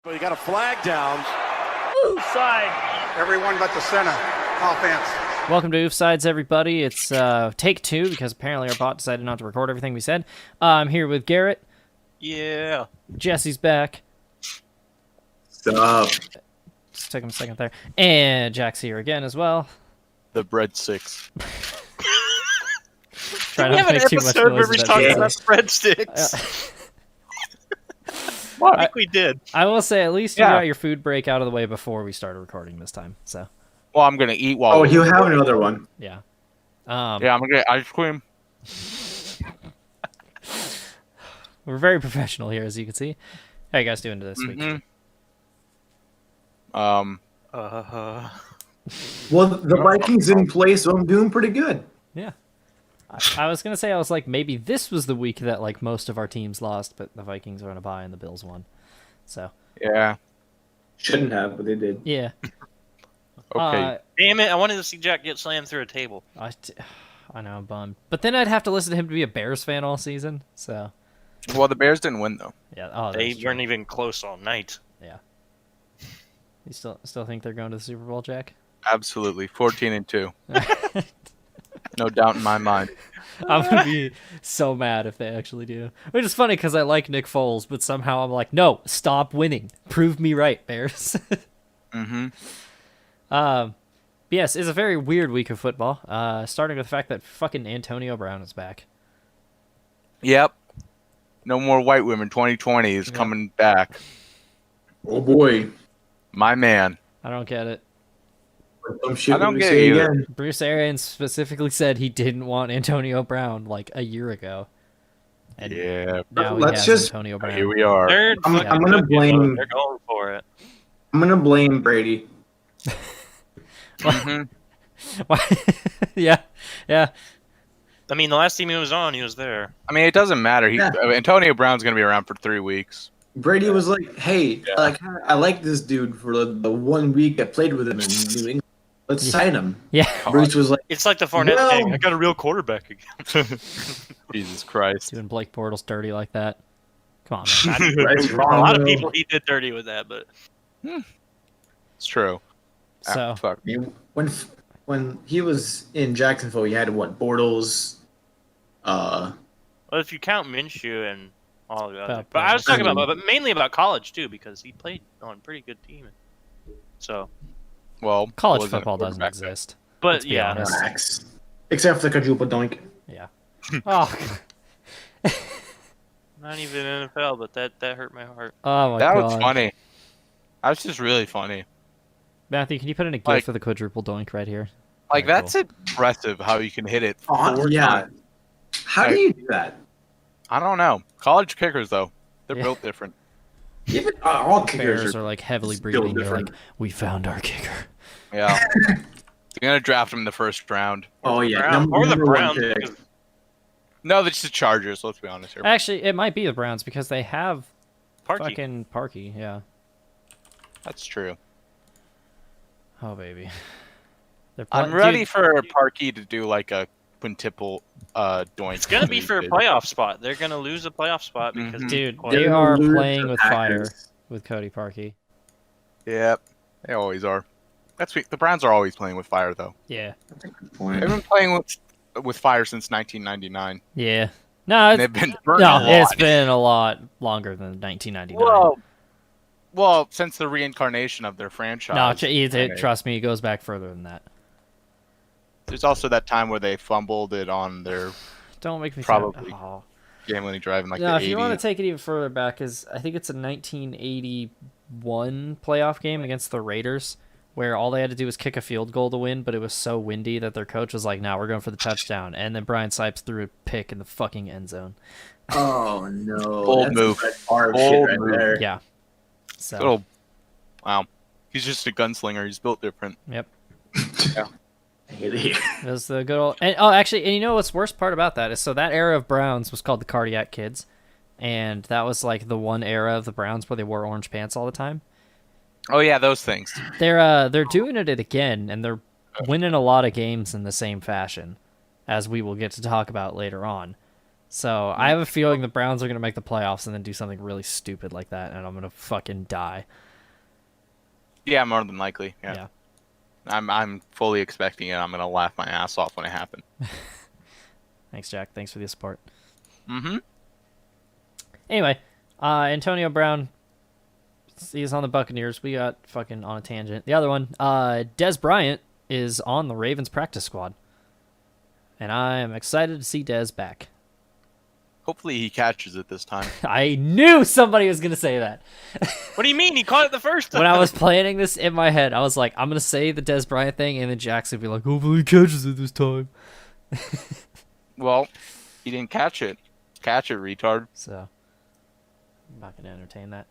But you got a flag down. Oofside. Everyone but the center. Offense. Welcome to Oofsides, everybody. It's take 2 because apparently our bot decided not to record everything we said. I'm here with Garrett. Yeah. Jesse's back. Stop. Just took him a second there. And Jack's here again as well. The breadsticks. Try not to make too much noise. Where we talk about breadsticks. I think we did. I will say, at least you got your food break out of the way before we started recording this time. So. Well, I'm gonna eat while. Oh, you have another one. Yeah. Yeah, I'm gonna get ice cream. We're very professional here, as you can see. How you guys doing this week? Well, the Vikings didn't play, so I'm doing pretty good. Yeah. I was gonna say, I was like, maybe this was the week that like most of our teams lost, but the Vikings were on a bye and the Bills won. So. Yeah. Shouldn't have, but they did. Yeah. Okay. Damn it, I wanted to see Jack get slammed through a table. I know, I'm bummed. But then I'd have to listen to him to be a Bears fan all season, so... Well, the Bears didn't win, though. Yeah, oh, They that's weren't true. even close all night. Yeah. You still think they're going to the Super Bowl, Jack? Absolutely. 14-2. No doubt in my mind. I'm going to be so mad if they actually do. Which is funny, because I like Nick Foles, but somehow I'm like, no, stop winning. Prove me right, Bears. Yes, it's a very weird week of football. Starting with the fact that fucking Antonio Brown is back. Yep. No more white women. 2020 is coming back. Oh boy. My man. I don't get it. I don't get it either. again. Bruce Arians specifically said he didn't want Antonio Brown like a year ago. And Yeah. now he Let's has just- Antonio Brown. Here we are. They're I'm fucking gonna good, blame- They're going for it. I'm gonna blame Brady. Yeah. I mean, the last team he was on, he was there. I mean, it doesn't matter. Yeah. Antonio Brown's going to be around for 3 weeks. Brady was like, "Hey, I like this dude for the 1 week I played with him in New England. Let's sign him." Yeah. Bruce was like, It's like the Fournette No. thing. I got a real quarterback again. Jesus Christ. Doing Blake Bortles dirty like that. Come on, man. "That's A wrong." lot of people he did dirty with that, but It's true. So, Fuck. When he was in Jacksonville, he had what? Bortles. well, if you count Minshew and all the other, About but I was talking Brady. about, but mainly about college too, because he played on a pretty good team. So, Well, college wasn't a football doesn't quarterback. exist. but Let's be yeah, honest. Relax. Except for the quadruple doink. Yeah. Oh, not even NFL, but that hurt my heart. oh my That god. was funny. That was just really funny. Matthew, can you put in a GIF Like- for the quadruple doink right here? Like, Very that's impressive how you can hit it Oh, 4 yeah. times. How do you do that? I don't know. College kickers, though, they're Yeah. built different. Even all Bears kickers are like heavily still breeding. They're different. like, we found our kicker. Yeah. They're going to draft him in the first round. Oh yeah, Or the number one Browns. pick. because- No, it's the Chargers, let's be honest here. Actually, it might be the Browns because they have Parkey. fucking Parkey. Yeah. That's true. Oh baby. They're I'm ready for Parkey to do like a quintuple doink. It's gonna be for a Dude. playoff spot. They're gonna lose a playoff spot because Mhm. Dude, of they They're are gonna lose playing to with Packers. fire with Cody Parkey. Yep, they always are. The Browns are always playing with fire, though. Yeah. Point. They've been playing with fire since 1999. Yeah. No, And it's, they've been burnt no, a lot. it's been a lot longer than 1999. Well, since the reincarnation of their franchise. No, And trust me, it goes back further than that. there's also that time where they fumbled it on their Don't make me Probably. Oh. game-winning drive in like No, the if 80s. you want to take it even further back, is I think it's a 1981 playoff game against the Raiders, where all they had to do was kick a field goal to win, but it was so windy that their coach was like, "Nah, we're going for the touchdown," and then Brian Sipes threw a pick in the fucking end zone. Oh no! Bold That's move. Brett Favre Bold shit right move. there. Yeah. So. Little, wow. He's just a gunslinger. He's built different. Yep. I hate it. It was the good old. And actually, and you know what's worst part about that is so that era of Browns was called the Cardiac Kids, and that was like the one era of the Browns where they wore orange pants all the time. Oh, yeah, those things. They're doing it again, and they're winning a lot of games in the same fashion, as we will get to talk about later on. So I have a feeling the Browns are going to make the playoffs and then do something really stupid like that, and I'm going to fucking die. Yeah, more than likely. Yeah. Yeah. I'm fully expecting it. I'm gonna laugh my ass off when it happens. Thanks, Jack. Thanks for the support. Mm-hmm. Anyway, Antonio Brown, he's on the Buccaneers. We got fucking on a tangent. The other one, Des Bryant is on the Ravens practice squad. And I am excited to see Des back. Hopefully he catches it this time. I knew somebody was going to say that. What do you mean? He caught it the first time. When I was planning this in my head, I was like, I'm going to say the Des Bryant thing, and then Jack's going to be like, hopefully he catches it this time. Well, he didn't catch it. Catch it, retard. So, I'm not going to entertain that.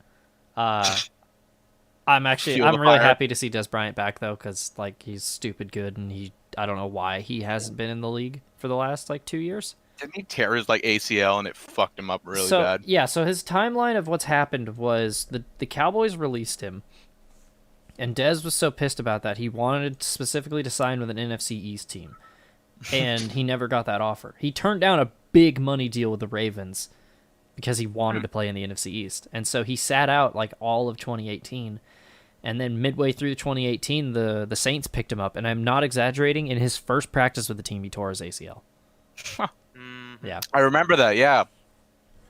I'm really happy to see Des Bryant back, though, because, like, he's stupid good, and I don't know why he hasn't been in the league for the last, like, 2 years. Didn't he tear his like ACL and it fucked him up really So, bad? yeah, so his timeline of what's happened was the Cowboys released him, and Dez was so pissed about that he wanted specifically to sign with an NFC East team, and he never got that offer. He turned down a big money deal with the Ravens because he wanted to play in the NFC East, and so he sat out like all of 2018, and then midway through 2018, the Saints picked him up, and I'm not exaggerating. In his first practice with the team, he tore his ACL. Yeah, I remember that. Yeah,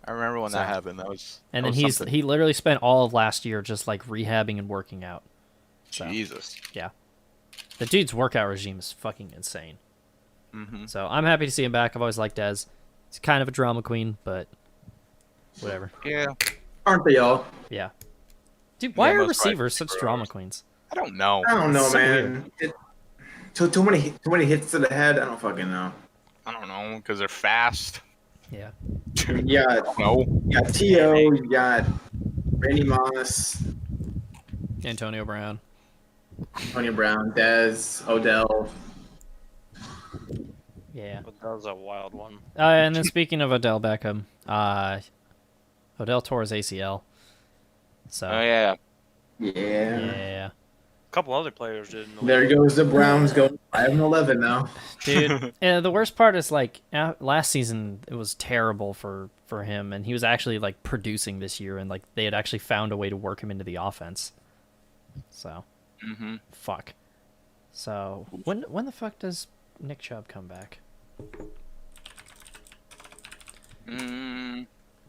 I remember when that happened. That was. And that then was something. he literally spent all of last year just like rehabbing and working out. So, Jesus. yeah, the dude's workout regime is fucking insane. Mm-hmm. So I'm happy to see him back. I've always liked Dez. He's kind of a drama queen, but whatever. Yeah. Aren't they all? Yeah, dude, why are most receivers wide such drama queens? I don't know. I don't know, It's so man. Too many hits to the head. I don't fucking know. I don't know because they're fast. Yeah, You got, No. you got T.O., you got Randy Moss, Antonio Brown. Tony Brown, Dez, Odell. Yeah. But that was a wild one. And then speaking of Odell Beckham, Odell tore his ACL. So Oh yeah. Yeah. yeah. A couple other players did. In the There league. goes the Browns going 5-11 now. Dude, and the worst part is like last season it was terrible for him, and he was actually like producing this year, and like they had actually found a way to work him into the offense. So, Mm-hmm. fuck. So when the fuck does Nick Chubb come back? Mm,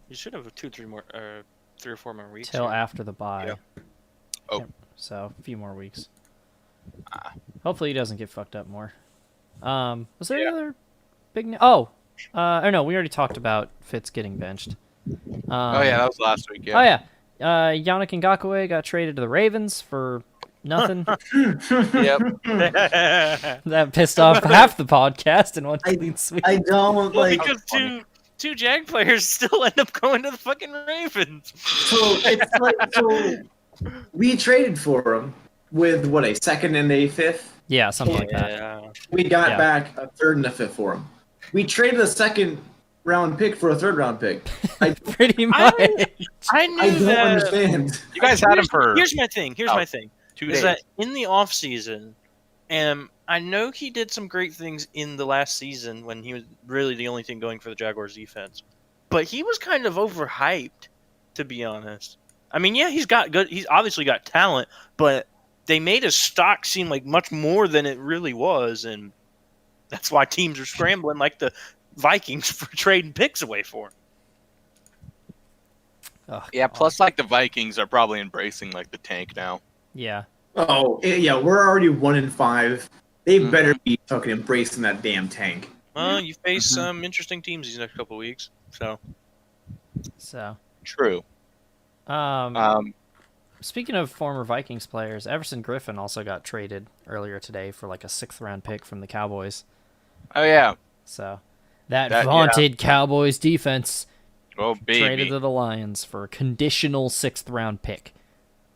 You should have 3 or 4 more weeks. Till here. after the bye. Yeah. Oh. So a few more weeks. Hopefully he doesn't get fucked up more. Was there another big? Or no, we already talked about Fitz getting benched. oh yeah, that was last week. Yeah. Oh yeah, Yannick Ngakoue got traded to the Ravens for nothing. Yep. That pissed off half the podcast in one clean sweep. I don't Well, like. because two Jag players still end up going to the fucking Ravens. So it's like we traded for him with what, a second and a fifth. Yeah, something like that. Yeah. We got Yeah. back a third and a fifth for him. We traded a second round pick for a third round pick. I Pretty much. I knew I don't that. understand. You guys had him for Here's my thing. Here's Oh, my thing. 2 Is days. that in the off season, and I know he did some great things in the last season when he was really the only thing going for the Jaguars defense, but he was kind of overhyped, to be honest. I mean, yeah, he's obviously got talent, but they made his stock seem like much more than it really was, and that's why teams are scrambling like the Vikings for trading picks away for him. Ugh, Yeah. Plus, like the Vikings are probably embracing like the tank now. yeah. Oh yeah, we're already 1-5. They Mhm. better be fucking embracing that damn tank. Well, you face Mhm. some interesting teams these next couple of weeks, so So, True. speaking of former Vikings players, Everson Griffin also got traded earlier today for like a 6th round pick from the Cowboys. Oh yeah. So, that That- vaunted Cowboys defense Oh baby. traded to the Lions for a conditional 6th round pick.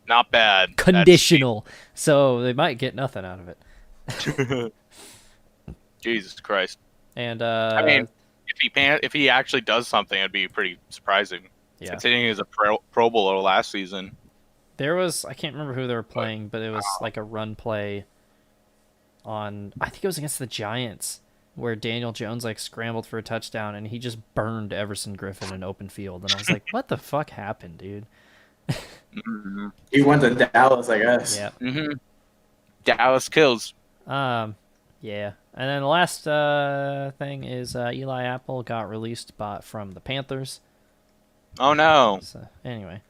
Not bad. Conditional. So they might get nothing out of it. That's- Jesus Christ. And I mean, if he actually does something, it'd be pretty surprising. yeah. Considering he was a Pro Bowler last season. There was, I can't remember who they were playing, but it was like a run play on, I think it was against the Giants. where Daniel Jones like scrambled for a touchdown and he just burned Everson Griffin in open field, and I was like, what the fuck happened, dude? He went to Dallas, I guess. Yeah. Mm-hmm. Dallas kills. Yeah. And then the last thing is Eli Apple got released from the Panthers. Oh no. So anyway,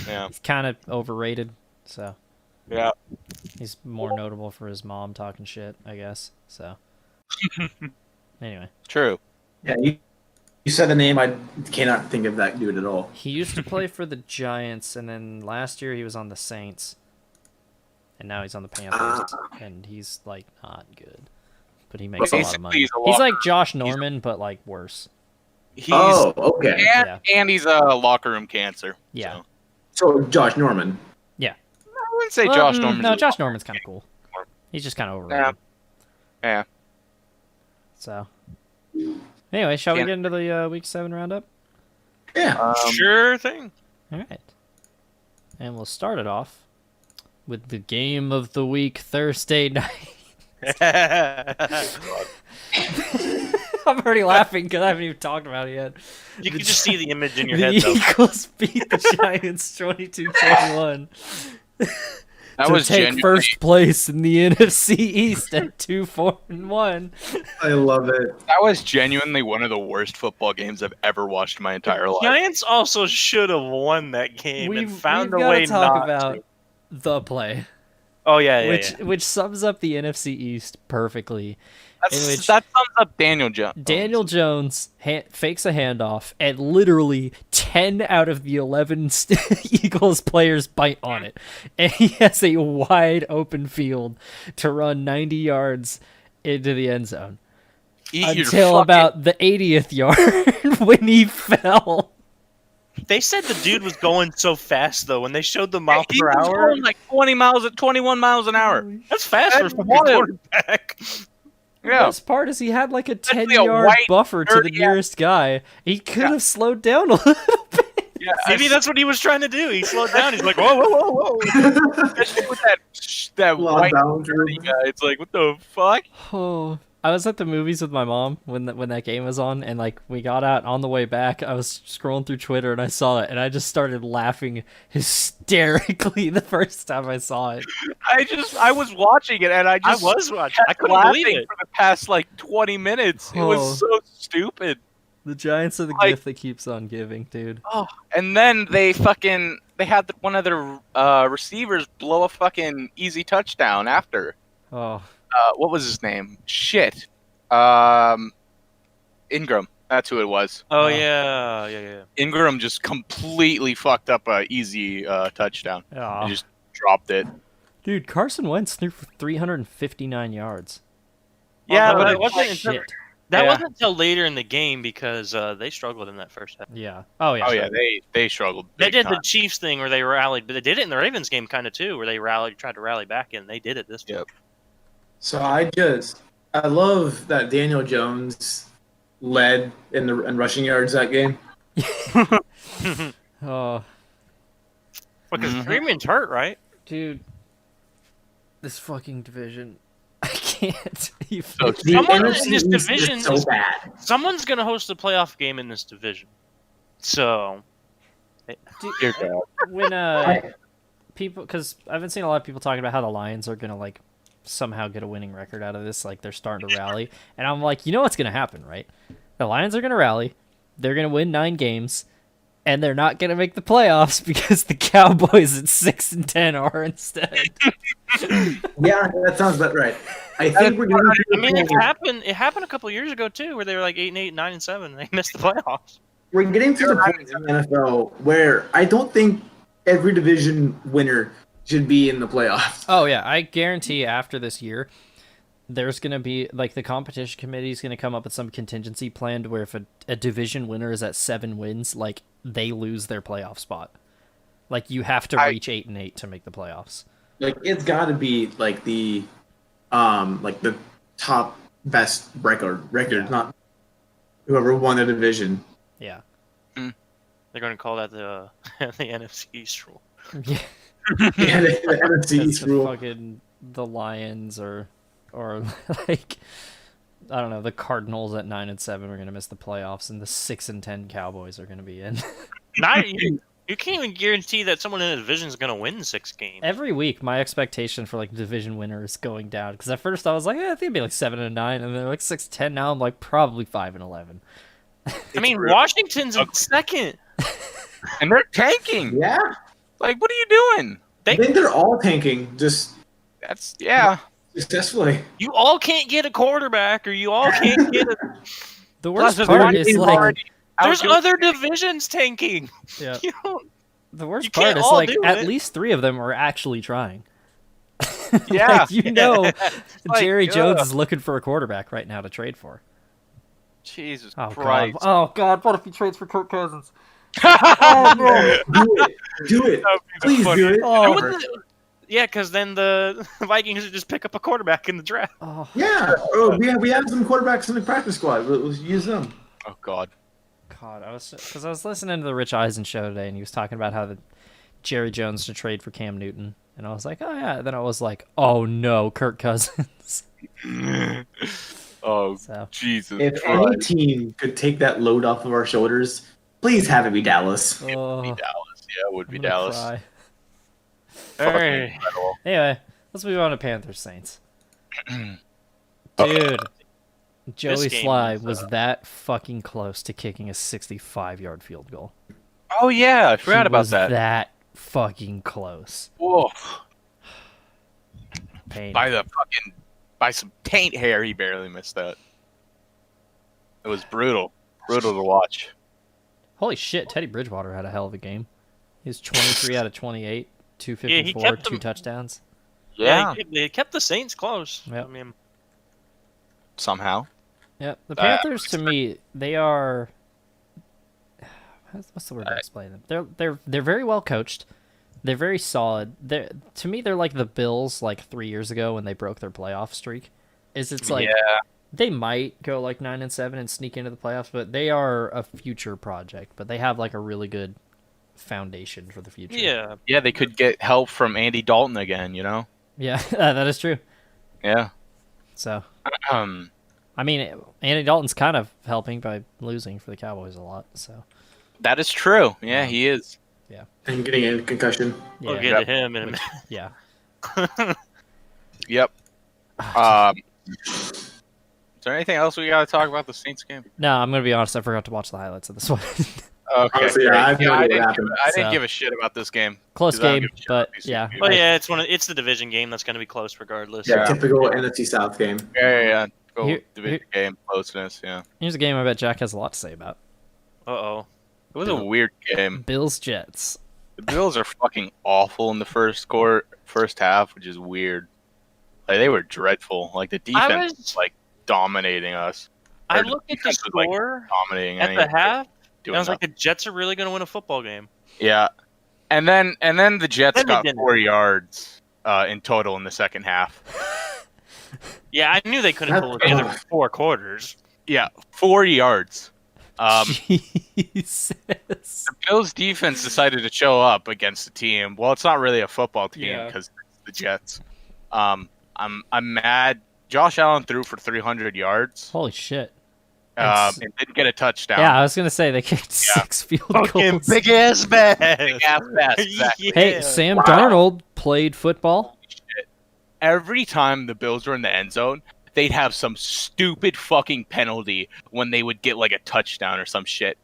Yeah. he's kind of overrated. So Yeah. he's more notable for his mom talking shit, I guess. So anyway, True. Yeah, you said the name. I cannot think of that dude at all. he used to play for the Giants, and then last year he was on the Saints, and now he's on the Panthers, and he's like not good, but he makes a lot of money. Basically, He's like Josh Norman, but like worse. He's Oh, okay. and he's a locker room cancer. Yeah. So Josh Norman. I wouldn't say Well, Josh Norman. No, Josh Norman's kind of cool. He's just kind of overrated. Yeah. So anyway, shall we Can't- get into the Week 7 roundup? Yeah. Sure thing. All right. And we'll start it off with the game of the week Thursday night. I'm already laughing because I haven't even talked about it yet. You can just see the image in your The head, though. Eagles beat the Giants 22-21 That to was take genuinely first place in the NFC East at 2-4-1. I love it. That was genuinely one of the worst football games I've ever watched in my entire life. Giants also should have won that game and found a gotta way talk not about to. the play, Oh yeah. which sums up the NFC East perfectly. in which That sums up Daniel Jones. Daniel Jones fakes a handoff, and literally 10 out of the 11 Eagles players bite on it. And he has a wide open field to run 90 yards into the end zone. Eat your Until fucking- about the 80th yard when he fell. They said the dude was going so fast though. When they showed the mile He per was hour, going like 21 miles an hour. that's fast for a That's fucking wild. quarterback. The Yeah. best part is he had like a Especially a 10-yard white, buffer to the dirty nearest guy. He could have slowed down a little bit. Yeah, Maybe that's what he was trying to do. He slowed down. He's like, whoa, whoa, whoa, whoa. especially with that Long white boundary. dirty guy. It's like, what the fuck? Oh, I was at the movies with my mom when that game was on, and like we got out on the way back. I was scrolling through Twitter and I saw it, and I just started laughing hysterically the first time I saw it. I was watching it and I I just was watching. I kept couldn't laughing believe it. for the past like 20 minutes. It Oh. was so stupid. The Giants are the Like- gift that keeps on giving, dude. Oh, and then they had one of their receivers blow a fucking easy touchdown after. Oh, What was his name? Shit. Ingram. That's who it was. Oh yeah. Ingram just completely fucked up a easy touchdown. aw. He just dropped it. Dude, Carson Wentz threw for 359 yards. Yeah, but but it wasn't Shit. until, that Yeah. wasn't until later in the game because they struggled in that first half. Yeah. Oh yeah. oh yeah, they struggled. They big did time. the Chiefs thing where they rallied, but they did it in the Ravens game kind of too, where they tried to rally back, and they did it this time. Yep. So I love that Daniel Jones led in rushing yards that game. Oh, Because Mhm. Freeman's hurt, right? dude, this fucking division, I can't. Even... So The Someone in NFC this East is division so is- bad. Someone's gonna host a playoff game in this division, so Dear God. when people, because I've been seeing a lot of people talking about how the Lions are gonna like somehow get a winning record out of this, like they're starting to rally, and I'm like, you know what's gonna happen, right? The Lions are gonna rally, they're gonna win 9 games, and they're not gonna make the playoffs because the Cowboys at 6-10 are instead. Yeah, that sounds about right. I think we're going to. I mean, it happened. It happened a couple years ago too, where they were like 8-8, 9-7, and they missed the playoffs. We're getting to the point in the NFL where I don't think every division winner should be in the playoffs. Oh yeah, I guarantee after this year, there's gonna be like the competition committee is gonna come up with some contingency plan to where if a division winner is at 7 wins, like they lose their playoff spot. Like you have to reach 8-8 to make the playoffs. Like it's got to be like the top best record, Yeah. not whoever won a division. Yeah. They're going to call that the the NFC East rule. Yeah. Yeah, the NFC That's East the rule. fucking the Lions or like I don't know, the Cardinals at 9-7 are gonna miss the playoffs, and the 6-10 Cowboys are gonna be in. Not you. You can't even guarantee that someone in a division is going to win 6 games. Every week, my expectation for like division winner is going down because at first I was like, I think it'd be like 7-9, and they're like 6-10. Now I'm like probably 5-11. I mean, Washington's in second. And they're tanking. Yeah, Like, what are you doing? I think they're all tanking just That's successfully. You all can't get a quarterback, or you all can't get a. The worst Plus, part Washington's is like, already There's outdoing- other divisions tanking. yeah, You don't. the worst You part can't is all like do at it. least 3 of them are actually trying. Yeah. Like, you know, like, Jerry Jones ugh. is looking for a quarterback right now to trade for. Jesus Oh Christ. god! Oh god! What if he trades for Kirk Cousins? Do it. Do it. Please do it. Oh, Yeah, because then the Vikings would just pick up a quarterback in the draft. oh Yeah. Oh, we have some quarterbacks in the practice squad. Let's use them. Oh God. god! I was listening to the Rich Eisen show today, and he was talking about how the Jerry Jones should trade for Cam Newton, and I was like, oh yeah. And then I was like, oh no, Kirk Cousins. Oh So Jesus If any Christ. team could take that load off of our shoulders, please have it be Dallas. oh, Dallas. Yeah, it would be I'm gonna Dallas. cry. Fucking Hey. incredible. Anyway, let's move on to Panthers Saints. Dude, Joey game Sly was, was that fucking close to kicking a 65-yard field goal. Oh yeah, I forgot He about was that. that fucking close. Whoa. Pain. By some taint hair, he barely missed that. It was brutal. Brutal to watch. Holy shit, Teddy Bridgewater had a hell of a game. He was 23 out of 28, 254, kept 2 them- touchdowns. Yeah. They kept the Saints close. Yep. I mean, Somehow. Yeah, the Panthers to me, they are. What's the word to explain them? They're very well coached. They're very solid. To me, they're like the Bills like 3 years ago when they broke their playoff streak. It's like Yeah. they might go like 9-7 and sneak into the playoffs, but they are a future project. But they have like a really good foundation for the future. yeah. Yeah, they could get help from Andy Dalton again, you know? Yeah, that is true. Yeah. So, Um I mean, Andy Dalton's kind of helping by losing for the Cowboys a lot. So, that is true. Yeah, he is. And getting a concussion. yeah, We'll get to him in a minute. yeah. Yep. Is there anything else we gotta talk about the Saints game? No, I'm gonna be honest. I forgot to watch the highlights of this one. Okay. Honestly, yeah, great. I have no I idea didn't, what happened. I didn't So- give a shit about this game. Close 'Cause I don't game, give a shit but about these yeah. games. Well, yeah, it's the division game that's going to be close regardless. Yeah, Yeah. typical NFC South game. Yeah. Go Here- division game closeness. Yeah. Here's a game I bet Jack has a lot to say about. Uh-oh. It was a weird game. Bills Jets. The Bills are fucking awful in the first half, which is weird. Like they were dreadful. Like the defense was like dominating us. I Or the looked at the defense was, like, score Dominating at any- the half, and doing I was like, nothing. the Jets are really going to win a football game. Yeah. And then the Jets Then they got didn't. 4 yards in total in the second half. Yeah, I knew they couldn't That- pull it together for 4 quarters. Yeah, 4 yards. Jesus. The Bills defense decided to show up against the team. Well, it's not really a football team Yeah. because it's the Jets. I'm mad. Josh Allen threw for 300 yards. Holy shit. And didn't get a touchdown. Yeah, I was gonna say they kicked 6 field goals. Big ass bass. Big ass pass, exactly. Hey, Yeah. Sam Darnold played football. Every time the Bills were in the end zone, they'd have some stupid fucking penalty when they would get like a touchdown or some shit.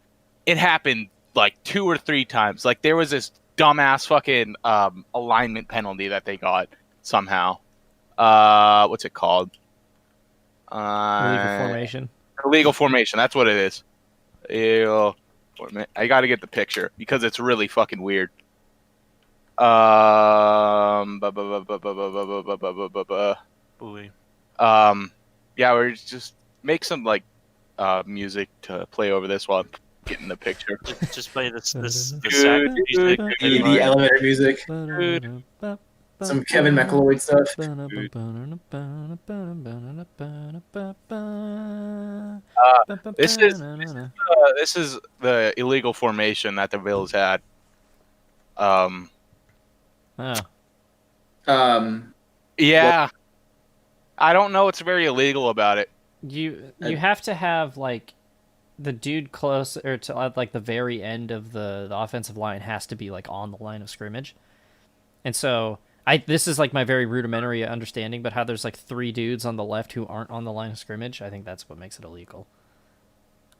It happened like 2 or 3 times. Like there was this dumbass fucking alignment penalty that they got somehow. What's it called? Illegal formation. Illegal formation. That's what it is. Illegal I got to get the picture because it's really fucking weird. Boy. Yeah, we're just make some like music to play over this while I'm getting the picture. Just play the sack Dude, music. The elevator music. Some Kevin McLeod stuff. This is the illegal formation that the Bills had. Oh. Yeah. I don't know what's very illegal about it. You have to have like the dude close or to like the very end of the offensive line has to be like on the line of scrimmage. And so this is like my very rudimentary understanding, but how there's like 3 dudes on the left who aren't on the line of scrimmage, I think that's what makes it illegal.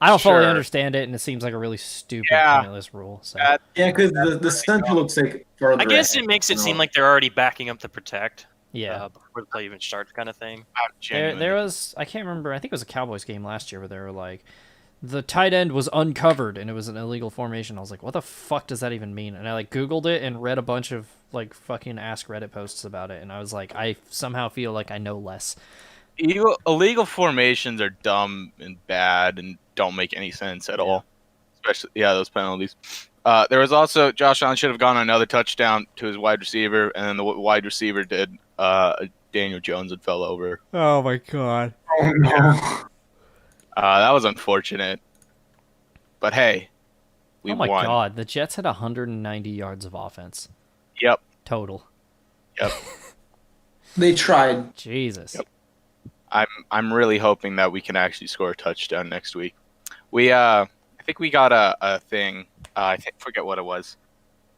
I don't fully Sure. understand it, and it seems like a really stupid, Yeah. pointless rule. So Yeah, because the center looks like further. I guess ahead. it makes it seem like they're already backing up the protect yeah, before the play even starts, kind of thing. there was, I can't remember. I think it was a Cowboys game last year where they were like, the tight end was uncovered and it was an illegal formation. I was like, what the fuck does that even mean? And I like Googled it and read a bunch of like fucking Ask Reddit posts about it, and I was like, I somehow feel like I know less. Illegal formations are dumb and bad and don't make any sense at all. Especially, those penalties. There was also Josh Allen should have gone another touchdown to his wide receiver, and then the wide receiver did Daniel Jones and fell over. Oh my god. Oh no. That was unfortunate. But hey, we Oh my won. god, the Jets had 190 yards of offense Yep. total. Yep. They tried. Jesus. Yep. I'm really hoping that we can actually score a touchdown next week. I think we got a thing. I forget what it was.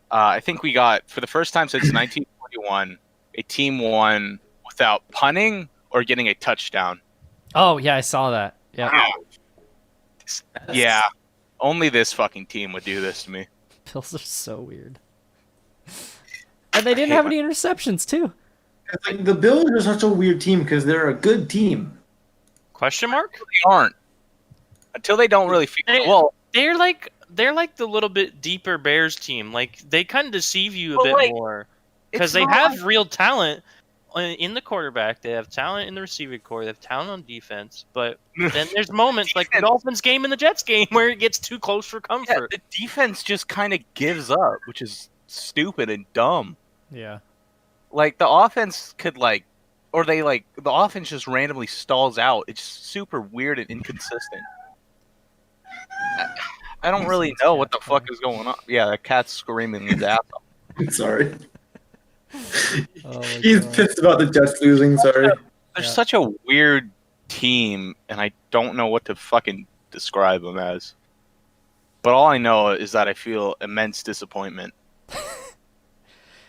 I think we got, for the first time since 1941, a team won without punting or getting a touchdown. Oh yeah, I saw that. Yeah. Wow. Yeah. Only this fucking team would do this to me. Bills are so weird. And they didn't have any interceptions too. It's like the Bills are such a weird team because they're a good team. Question mark? They aren't. Until they don't really feel well. They're like the little bit deeper Bears team. Like they kind of deceive you a Well, bit like, more because it's they not have real talent in the quarterback. They have talent in the receiving core. They have talent on defense. But then there's moments like the Dolphins game and the Jets game where it gets too close for comfort. The defense just kind of gives up, which is stupid and dumb. Yeah. Like the offense could the offense just randomly stalls out. It's super weird and inconsistent. I don't really know what the fuck is going on. Yeah, that cat's screaming his ass off. Sorry. Oh my He's God. pissed about the Jets losing. Sorry. They're such a weird team, and I don't know what to fucking describe them as. But all I know is that I feel immense disappointment.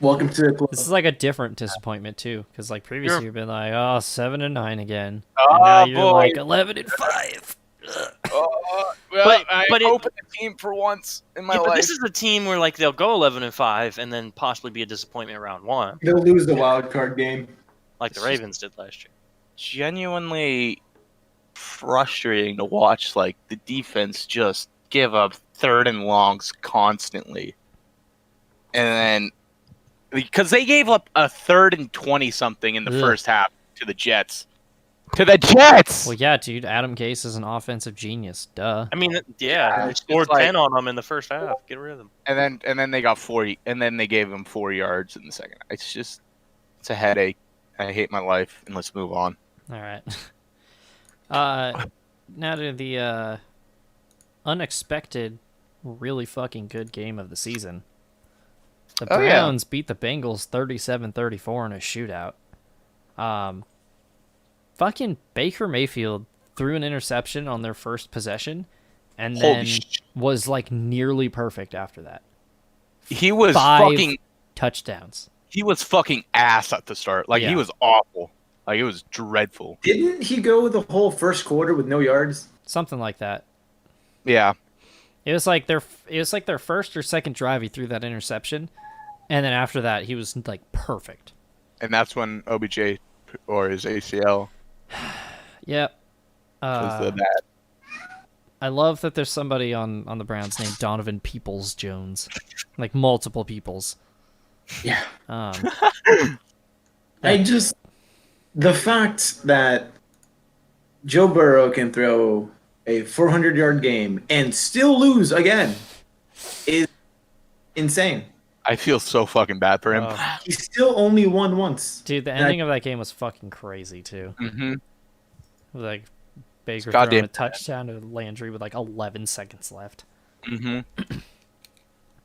Welcome to the club. This is like a different disappointment too, because like previously you've been like, 7-9 again, Oh, and now you're boy. like 11-5. Well, I but hope it's a team for once in my Yeah, but life. this is a team where like they'll go 11-5 and then possibly be a disappointment round 1, They'll lose the wild card game. like the Ravens did last year. Genuinely frustrating to watch. Like the defense just give up 3rd and longs constantly, and then because they gave up a 3rd and 20 something in the Ugh. first half to the Jets. To the Jets. Well, yeah, dude, Adam Gase is an offensive genius. Duh. I mean, Yeah, they it's scored like- 10 on them in the first half. Get rid of them. And then they got 40, and then they gave him 4 yards in the second. It's a headache. I hate my life, and let's move on. All right. Now to the unexpected, really fucking good game of the season. The Oh, yeah. Browns beat the Bengals 37-34 in a shootout. Fucking Baker Mayfield threw an interception on their first possession, and Holy then shit. was like nearly perfect after that. He was 5 fucking touchdowns. he was fucking ass at the start. Like Yeah. he was awful. Like it was dreadful. Didn't he go the whole first quarter with no yards? Something like that. Yeah. It was like their first or second drive he threw that interception, and then after that he was like perfect. And that's when OBJ or his ACL Yep. was the bad. I love that there's somebody on the Browns named Donovan Peoples Jones, like multiple Peoples. Yeah. Um, The fact that Joe Burrow can throw a 400-yard game and still lose again is insane. I feel so fucking bad for him. He still only won once. dude, the ending of that game was fucking crazy too. Mm-hmm. Like Baker Goddamn throwing a touchdown to Landry with like 11 seconds left. Mm-hmm.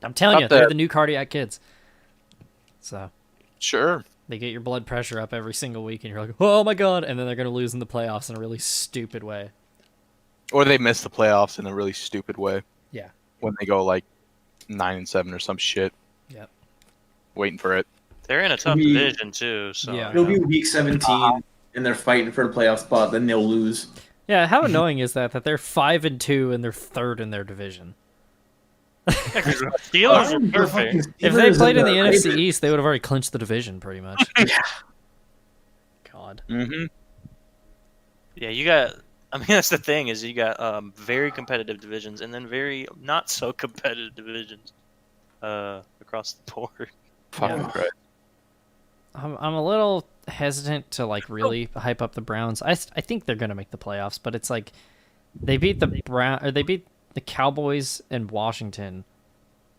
I'm telling you, Not the- they're the new cardiac kids. So Sure. They get your blood pressure up every single week, and you're like, oh my god, and then they're going to lose in the playoffs in a really stupid way. Or they miss the playoffs in a really stupid way. Yeah. When they go like 9-7 or some shit. Yep. Waiting for it. They're in a tough division too, so Yeah. It'll be week 17, and they're fighting for the playoff spot. Then they'll lose. Yeah, how annoying is that they're 5-2 and they're third in their division? Steelers are perfect. If they Steelers played in and the the NFC Ravens. East, they would have already clinched the division pretty much. God. Mm-hmm. Yeah, you got. I mean, that's the thing is you got very competitive divisions and then very not so competitive divisions across the board. Fucking Yeah. Christ. I'm a little hesitant to like really hype up the Browns. I think they're gonna make the playoffs, but it's like they beat they beat the Cowboys and Washington,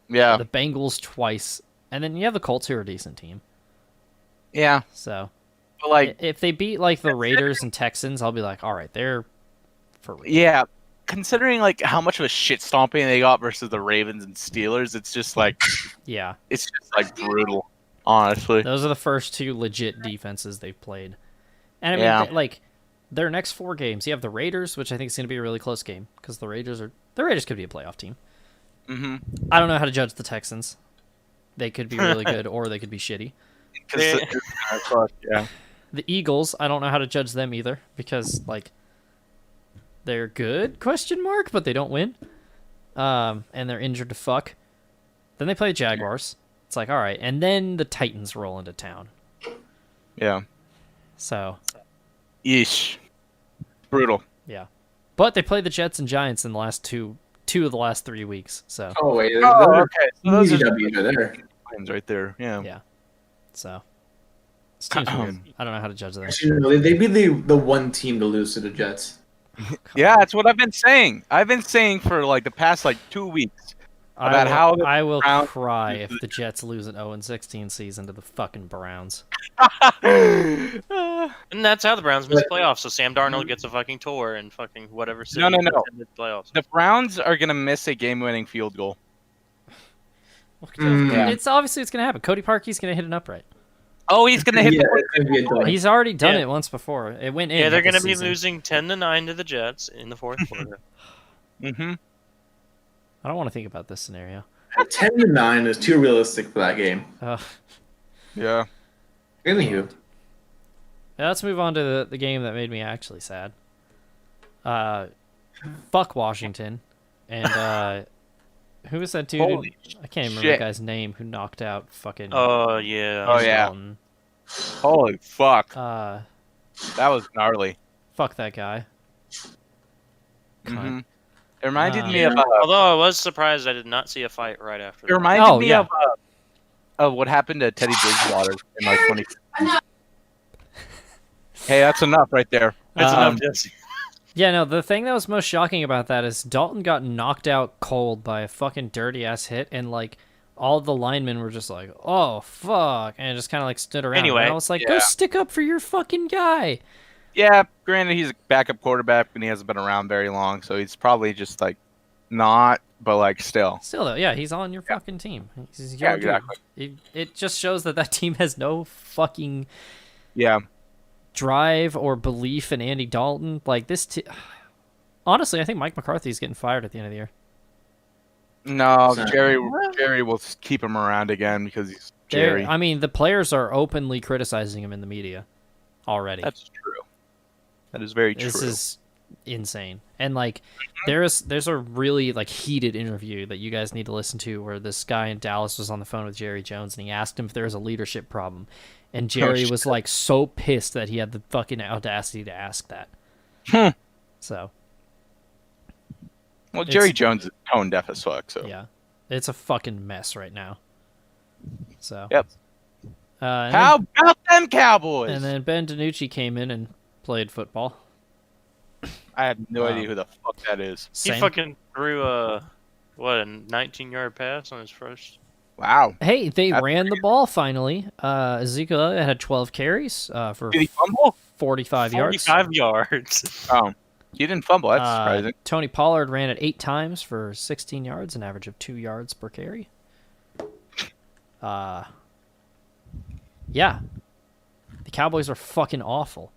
Yeah. the Bengals twice, and then you have the Colts who are a decent team. Yeah. So But like, if they beat like the Raiders and Texans, I'll be like, all right, they're for real. yeah. Considering like how much of a shit stomping they got versus the Ravens and Steelers, it's just like Yeah, it's just like brutal. Honestly. those are the first two legit defenses they've played, and I mean Yeah. like their next 4 games, you have the Raiders, which I think is going to be a really close game because the Raiders could be a playoff team. Mm-hmm. I don't know how to judge the Texans. They could be really good or they could be shitty. Yeah. The Eagles, I don't know how to judge them either because like they're good question mark, but they don't win. And they're injured to fuck. Then they play the Jaguars. It's like, all right, and then the Titans roll into town. Yeah. So, Yeesh. Brutal. yeah. But they play the Jets and Giants in the last two of the last 3 weeks. So, Oh wait, Oh, those okay. So are those easy are W's right there. wins right there. Yeah. yeah. So, it's teams are good. I don't know how to judge them. Actually, no, they'd be the one team to lose to the Jets. Yeah, that's what I've been saying. I've been saying for like the past like 2 weeks. About how the I will Browns- cry if the Jets lose an 0-16 season to the fucking Browns. And that's how the Browns miss playoffs. So Sam Darnold gets a fucking tour and fucking whatever city No. gets in the playoffs. The Browns are gonna miss a game-winning field goal. Yeah. It's obviously it's gonna happen. Cody Parkey's gonna hit an upright. Oh, he's gonna hit Yeah, the it's gonna be a dog. He's already done Yeah. it once before. It went in. Yeah, they're this going to be season. losing 10-9 to the Jets in the fourth quarter. Mm-hmm. I don't want to think about this scenario. 10-9 is too realistic for that game. Yeah. Anywho, Now let's move on to the game that made me actually sad. Fuck Washington, and who was that dude? Holy I can't remember the shit. guy's name who knocked out fucking. Oh, yeah. Oh, yeah. Dalton. Holy fuck. Uh, That was gnarly. fuck that guy. Mm-hmm. It reminded me Yeah. of. Although I was surprised I did not see a fight right after It that. reminded Oh, me yeah. of what happened to Teddy Bridgewater in like 20. Hey, that's enough right there. That's Um, enough, Jesse. Yeah, no, the thing that was most shocking about that is Dalton got knocked out cold by a fucking dirty ass hit, and like all the linemen were just like, "Oh fuck," and just kind of like stood around. Anyway, and I was like, "Go yeah. stick up for your fucking guy." Yeah, granted he's a backup quarterback and he hasn't been around very long, so he's probably just like not, but like still. Still though, yeah, he's on your fucking team. He's Yeah, your dude. exactly. It just shows that team has no fucking Yeah. drive or belief in Andy Dalton. Like this, honestly, I think Mike McCarthy's getting fired at the end of the year. No, Sorry. Jerry will keep him around again because he's They're- Jerry. I mean, the players are openly criticizing him in the media already. That's true. That is very true. This is insane. And like there's a really like heated interview that you guys need to listen to where this guy in Dallas was on the phone with Jerry Jones and he asked him if there was a leadership problem. And Jerry was shit. like so pissed that he had the fucking audacity to ask that. Hmm. So, Well, it's- Jerry Jones is tone deaf as fuck, so. yeah. It's a fucking mess right now. So, Yep. and How about them Cowboys? then, and then Ben DiNucci came in and played football. I have no Wow. idea who the fuck that is. He Same- fucking threw a 19-yard pass on his first. Wow. Hey, they That's ran the ball finally. Ezekiel Elliott had 12 carries for Did he fumble? 45 yards. 45 yards. Oh, he didn't fumble. That's Uh, surprising. Tony Pollard ran it 8 times for 16 yards, an average of 2 yards per carry. Yeah. The Cowboys are fucking awful.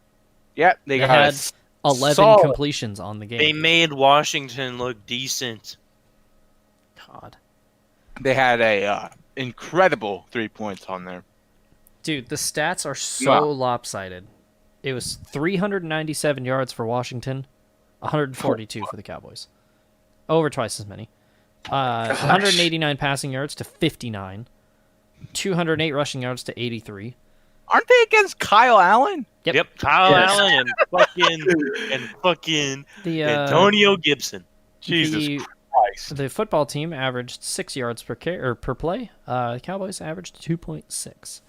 Yep, they got had a 11 solid- completions on the game. They made Washington look decent. God. They had a incredible 3 points on there. Dude, the stats are so Wow. lopsided. It was 397 yards for Washington, 142 for the Cowboys. Over twice as many. 189 passing yards to 59. 208 rushing yards to 83. Aren't they against Kyle Allen? Yep. Kyle Yes. Allen and fucking The Antonio Gibson. Jesus the, Christ. the football team averaged 6 yards per per play. The Cowboys averaged 2.6.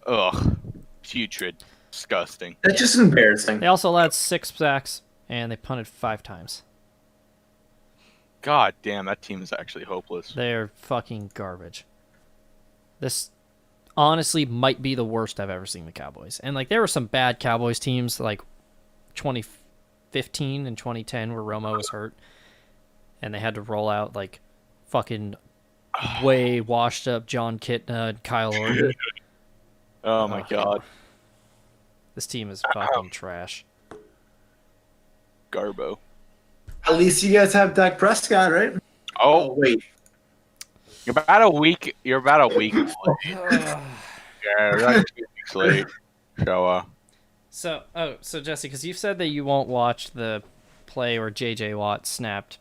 Ugh. Putrid. Disgusting. That's just embarrassing. They also allowed 6 sacks and they punted 5 times. God damn, that team is actually hopeless. They're fucking garbage. This honestly might be the worst I've ever seen the Cowboys. And like there were some bad Cowboys teams like 2015 and 2010 where Romo was hurt and they had to roll out like fucking way washed up John Kitna and Kyle Orton. Oh my god. This team is fucking trash. Garbo. At least you guys have Dak Prescott, right? Oh, wait. you're about a week late. Yeah, you're like 2 weeks late. So, So Jesse, because you've said that you won't watch the play where J.J. Watt snapped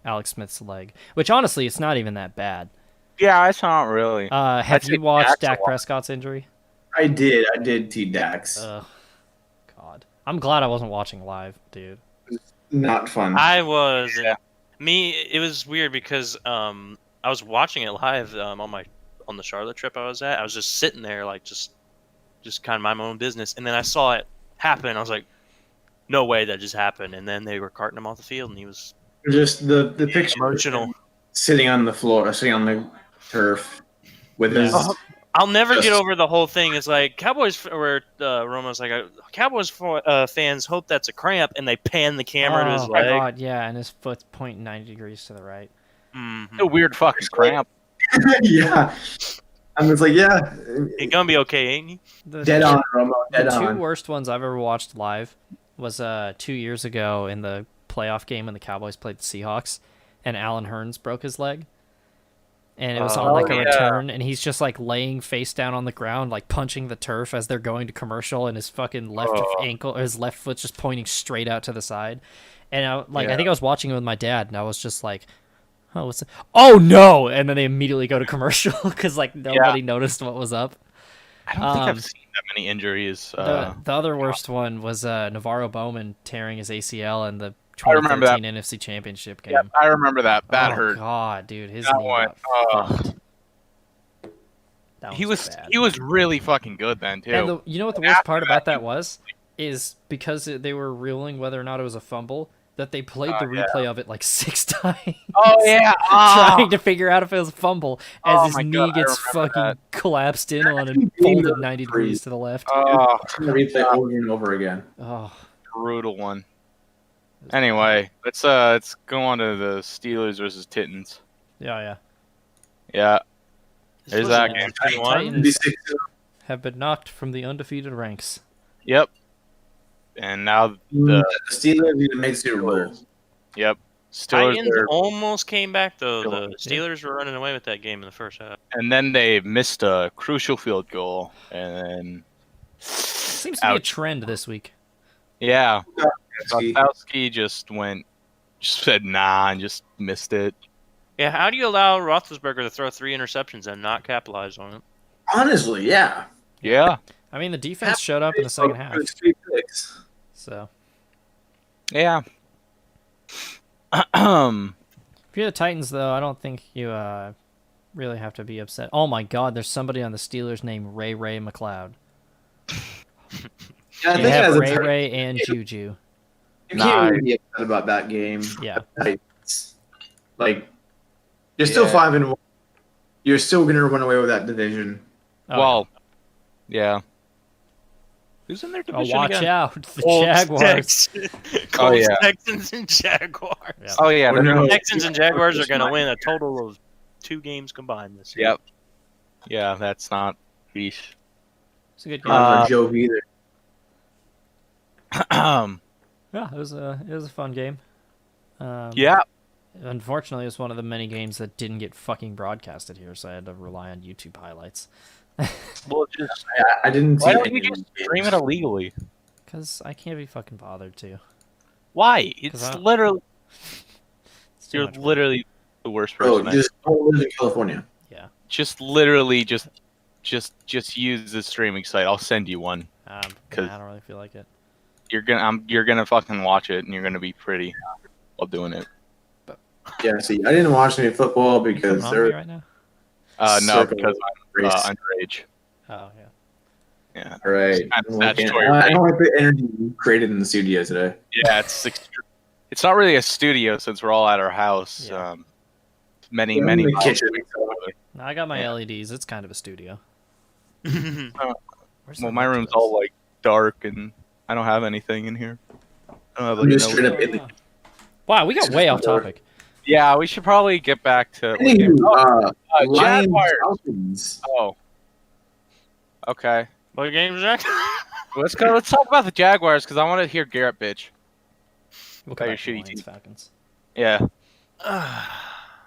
Alex Smith's leg, which honestly, it's not even that bad. yeah, it's not really. Have I'd you say watched Dak's a Dak lot. Prescott's injury? I did T-Dax. God. I'm glad I wasn't watching live, dude. Not fun. I was. Yeah. It was weird because I was watching it live on the Charlotte trip I was at. I was just sitting there like just kind of my own business, and then I saw it happen. I was like, no way that just happened. And then they were carting him off the field, and he was Just the picture emotional. sitting on the floor, sitting on the turf with his. I'll never get Just- over the whole thing. It's like Cowboys, where Romo's like, Cowboys fans hope that's a cramp, and they pan the camera to his Oh my leg. God, yeah, and his foot's pointing 90 degrees to the right. Mhm. a weird fucking cramp. Yeah. I'm just like, yeah, He gonna be okay, ain't he? dead on, Romo, The dead two on. worst ones I've ever watched live was 2 years ago in the playoff game when the Cowboys played the Seahawks, and Alan Hearns broke his leg. And it was on like a yeah. return, and he's just like laying face down on the ground, like punching the turf as they're going to commercial, and his fucking left ankle, or his left foot's just pointing straight out to the side. And I think I was watching it with my dad, and I was just like, "Oh, what's? Oh no!" And then they immediately go to commercial because like nobody noticed what was up. I don't think I've seen that many injuries. The other worst one was Navarro Bowman tearing his ACL in the I remember 2013 NFC Championship game. yeah, I remember that. That oh, hurt. God, dude, his That knee one, got fucked. That He was bad. he was really fucking good then too. And you know what the worst part about that was? Is because they were ruling whether or not it was a fumble, that they played the replay of it like 6 times. oh yeah, Trying to figure out if it was a fumble as Oh his my knee God, I gets remember fucking collapsed in on and folded 90 degrees to the left. oh, Replay over and over again. Oh, brutal one. Anyway, let's go on to the Steelers versus Titans. yeah. Yeah, This There's was that an game. interesting one. Titans have been knocked from the undefeated ranks. yep. And now The Steelers need to make Super Bowl. yep, Steelers Titans are, almost came back though. The Still- Steelers were running away with that game in the first half. and then they missed a crucial field goal, and Seems to be a Ouch. trend this week. yeah, Gostowski just said nah and just missed it. Yeah, how do you allow Roethlisberger to throw 3 interceptions and not capitalize on it? Honestly, yeah. Yeah, I mean, the defense showed up in the second half, Three picks. so yeah. if you're the Titans, though, I don't think you really have to be upset. Oh my God, there's somebody on the Steelers named Ray McLeod. Yeah, I They think have as a Ray and Juju. you can't really be upset about that game. Yeah. Like, you're still Yeah. 5-1. You're still gonna run away with that division. Oh, Well, yeah. Who's in their oh, division watch again? out, the Colts, Jaguars. Colts, yeah. Texans, and Jaguars. Yeah. Oh yeah, We're they're gonna- Texans and Jaguars are going to win a total of 2 games combined this year. Yep. Yeah, that's not Yeesh. It's a good game. Not a joke either. Yeah, it was a fun game. Yeah. Unfortunately, it's one of the many games that didn't get fucking broadcasted here, so I had to rely on YouTube highlights. Well, just I didn't see why don't any you of just these stream it games. illegally? Because I can't be fucking bothered to. Why? 'Cause It's I- literally It's too you're much work. literally the worst Bro, person. just don't live in California. Yeah. Just literally just use the streaming site. I'll send you one. Yeah, 'Cause- I don't really feel like it. You're gonna fucking watch it and you're gonna be pretty while doing it. Yeah, see, I didn't watch any football You because coming on me they're right now? No, circle because I'm race. underage. Oh yeah. Yeah. All right. It's kind of statutory I rape. don't like the energy you created in the studio today. Yeah, it's not really a studio since we're all at our house. Yeah. Many In the miles kitchen. away from each other. No, I got my Yeah. LEDs. It's kind of a studio. Hmm. Where's Well, the my link to room's this? all like dark and I don't have anything in here. I don't have, I'm just no- straight up Oh, in the yeah. Wow, we got way off topic. Yeah, we should probably get back to Anywho, Lions Jaguars. Falcons. Oh. Okay. What game, Jack? Let's go. Let's talk about the Jaguars because I want to hear Garrett bitch. We'll About come your back to shitty Lions team. Falcons. Yeah.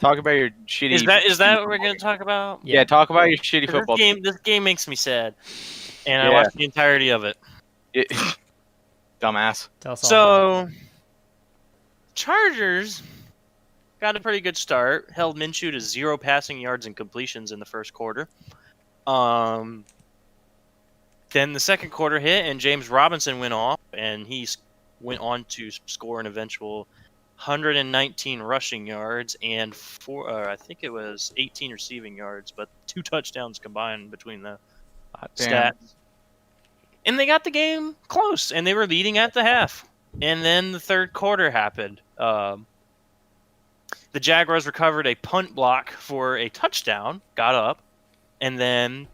Talk about your shitty. Is that what we're gonna talk about? Yeah. Talk about your shitty 'Cause football This game makes me sad, and I Yeah. watched the entirety of it. team. Dumbass. Tell us all about So, Chargers got a pretty good start. Held Minshew to 0 passing yards and completions in the first quarter. Then the second quarter hit, and James Robinson went off, and went on to score an eventual 119 rushing yards and I think it was 18 receiving yards, but 2 touchdowns combined between the Damn. stats. And they got the game close, and they were leading at the half. And then the third quarter happened. The Jaguars recovered a punt block for a touchdown, got up, and then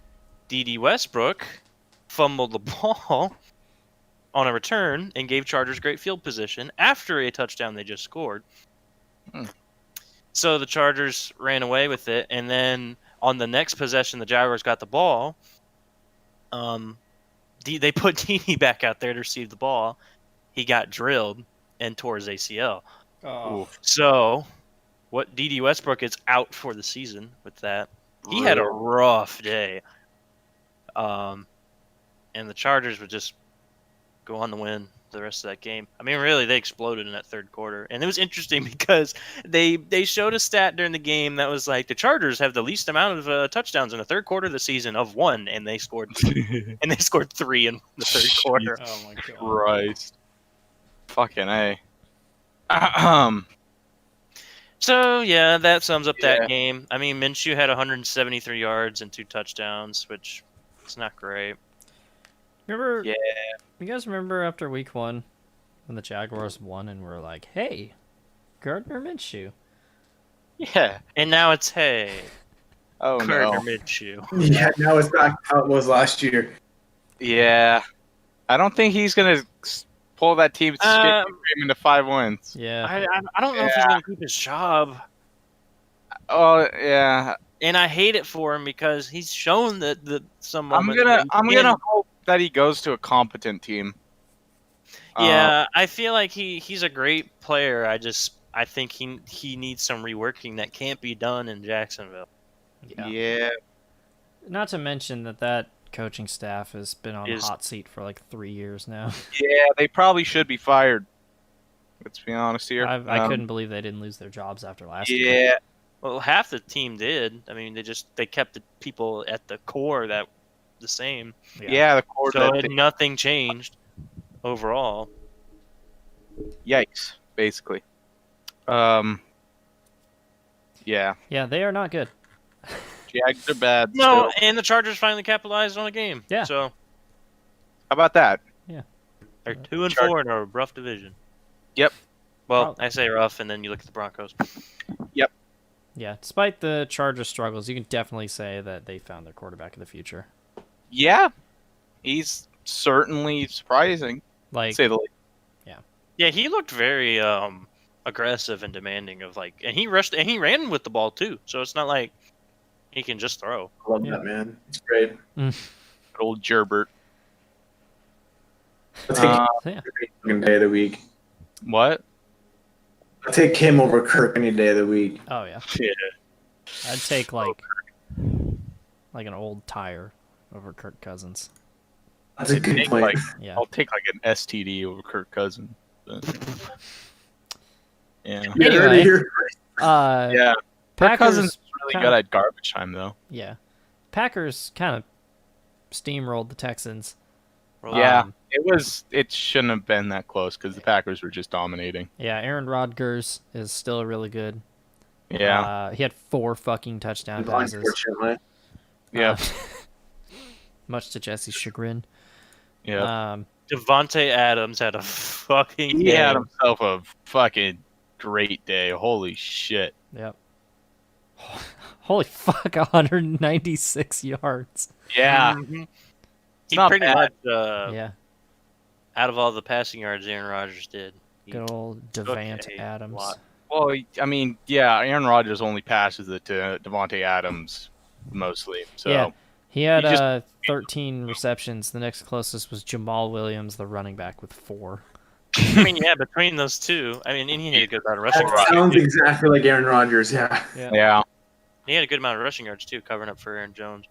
D.D. Westbrook fumbled the ball on a return and gave Chargers great field position after a touchdown they just scored. So the Chargers ran away with it, and then on the next possession, the Jaguars got the ball. They put D.D. back out there to receive the ball. He got drilled and tore his ACL. Oh. So, what D.D. Westbrook is out for the season with that. He had a rough day. And the Chargers would just go on to win the rest of that game. I mean, really, they exploded in that third quarter. And it was interesting because they showed a stat during the game that was like the Chargers have the least amount of touchdowns in the third quarter of the season of 1, and they scored 3 in the third quarter. Oh my god. Christ. Fucking A. So, yeah, that sums up Yeah. that game. I mean, Minshew had 173 yards and 2 touchdowns, which is not great. Remember? Yeah. You guys remember after week 1 when the Jaguars won and we're like, "Hey, Gardner Minshew." Yeah. And now it's, hey, Oh Gardner no. Minshew. Yeah, now it's back how it was last year. Yeah. I don't think he's gonna pull that team into 5 wins. Yeah. I don't know if he's going to keep his job. Oh yeah. And I hate it for him because he's shown that some I'm moments where gonna he can- hope that he goes to a competent team. Yeah, I feel like he's a great player. I think he needs some reworking that can't be done in Jacksonville. Yeah. Not to mention that coaching staff has been on Is- the hot seat for like 3 years now. Yeah. They probably should be fired. Let's be honest here. I couldn't believe they didn't lose their jobs after last year. Yeah. Well, half the team did. I mean, they kept the people at the core that the same. Yeah. The core. So nothing changed overall. Yikes. Basically. Yeah. Yeah, they are not good. Jags are bad. No, still. and the Chargers finally capitalized on a game. Yeah. So How about that? they're 2-4 in a rough division. Yep. Well, I say rough, and then you look at the Broncos. Yeah, despite the Chargers' struggles, you can definitely say that they found their quarterback of the future. Yeah. He's certainly surprising. To Like, say the least. Yeah, he looked very aggressive and demanding of and he rushed and he ran with the ball too. So it's not like He can just throw. I love Yeah. that, man. It's great. Good old Gerbert. I'll take Uh, So, yeah. him any day of the week. What? I'll take him over Kirk any day of the week. Oh yeah. Yeah. I'd take like an old tire over Kirk Cousins. That's a good Take, point. like, Yeah. I'll take like an STD over Kirk Cousins. But, yeah. You heard it Anyway. here. Yeah. Kirk Packers Cousins is really kinda- good at garbage time, though. Yeah. Packers kind of steamrolled the Texans. Yeah. Um, It shouldn't have been that close because the Packers were just dominating. Yeah, Aaron Rodgers is still really good. Yeah. He had 4 fucking touchdown passes. Unfortunately. Yeah. Much to Jesse's chagrin. Yeah. Devontae Adams had a fucking He game. had himself a fucking great day. Holy shit. Yep. Holy fuck, 196 yards. Yeah. Mhm. He not pretty bad. much, Yeah. out of all the passing yards Aaron Rodgers did, he Good old took Devant a Adams. lot. Well, I mean, yeah, Aaron Rodgers only passes it to Devontae Adams mostly. So Yeah. He had He just- 13 receptions. The next closest was Jamal Williams, the running back, with 4. I mean, yeah, between those two, I mean, and he had a good amount of rushing That yards. sounds exactly like Aaron Rodgers, yeah. yeah. He had a good amount of rushing yards too, covering up for Aaron Jones.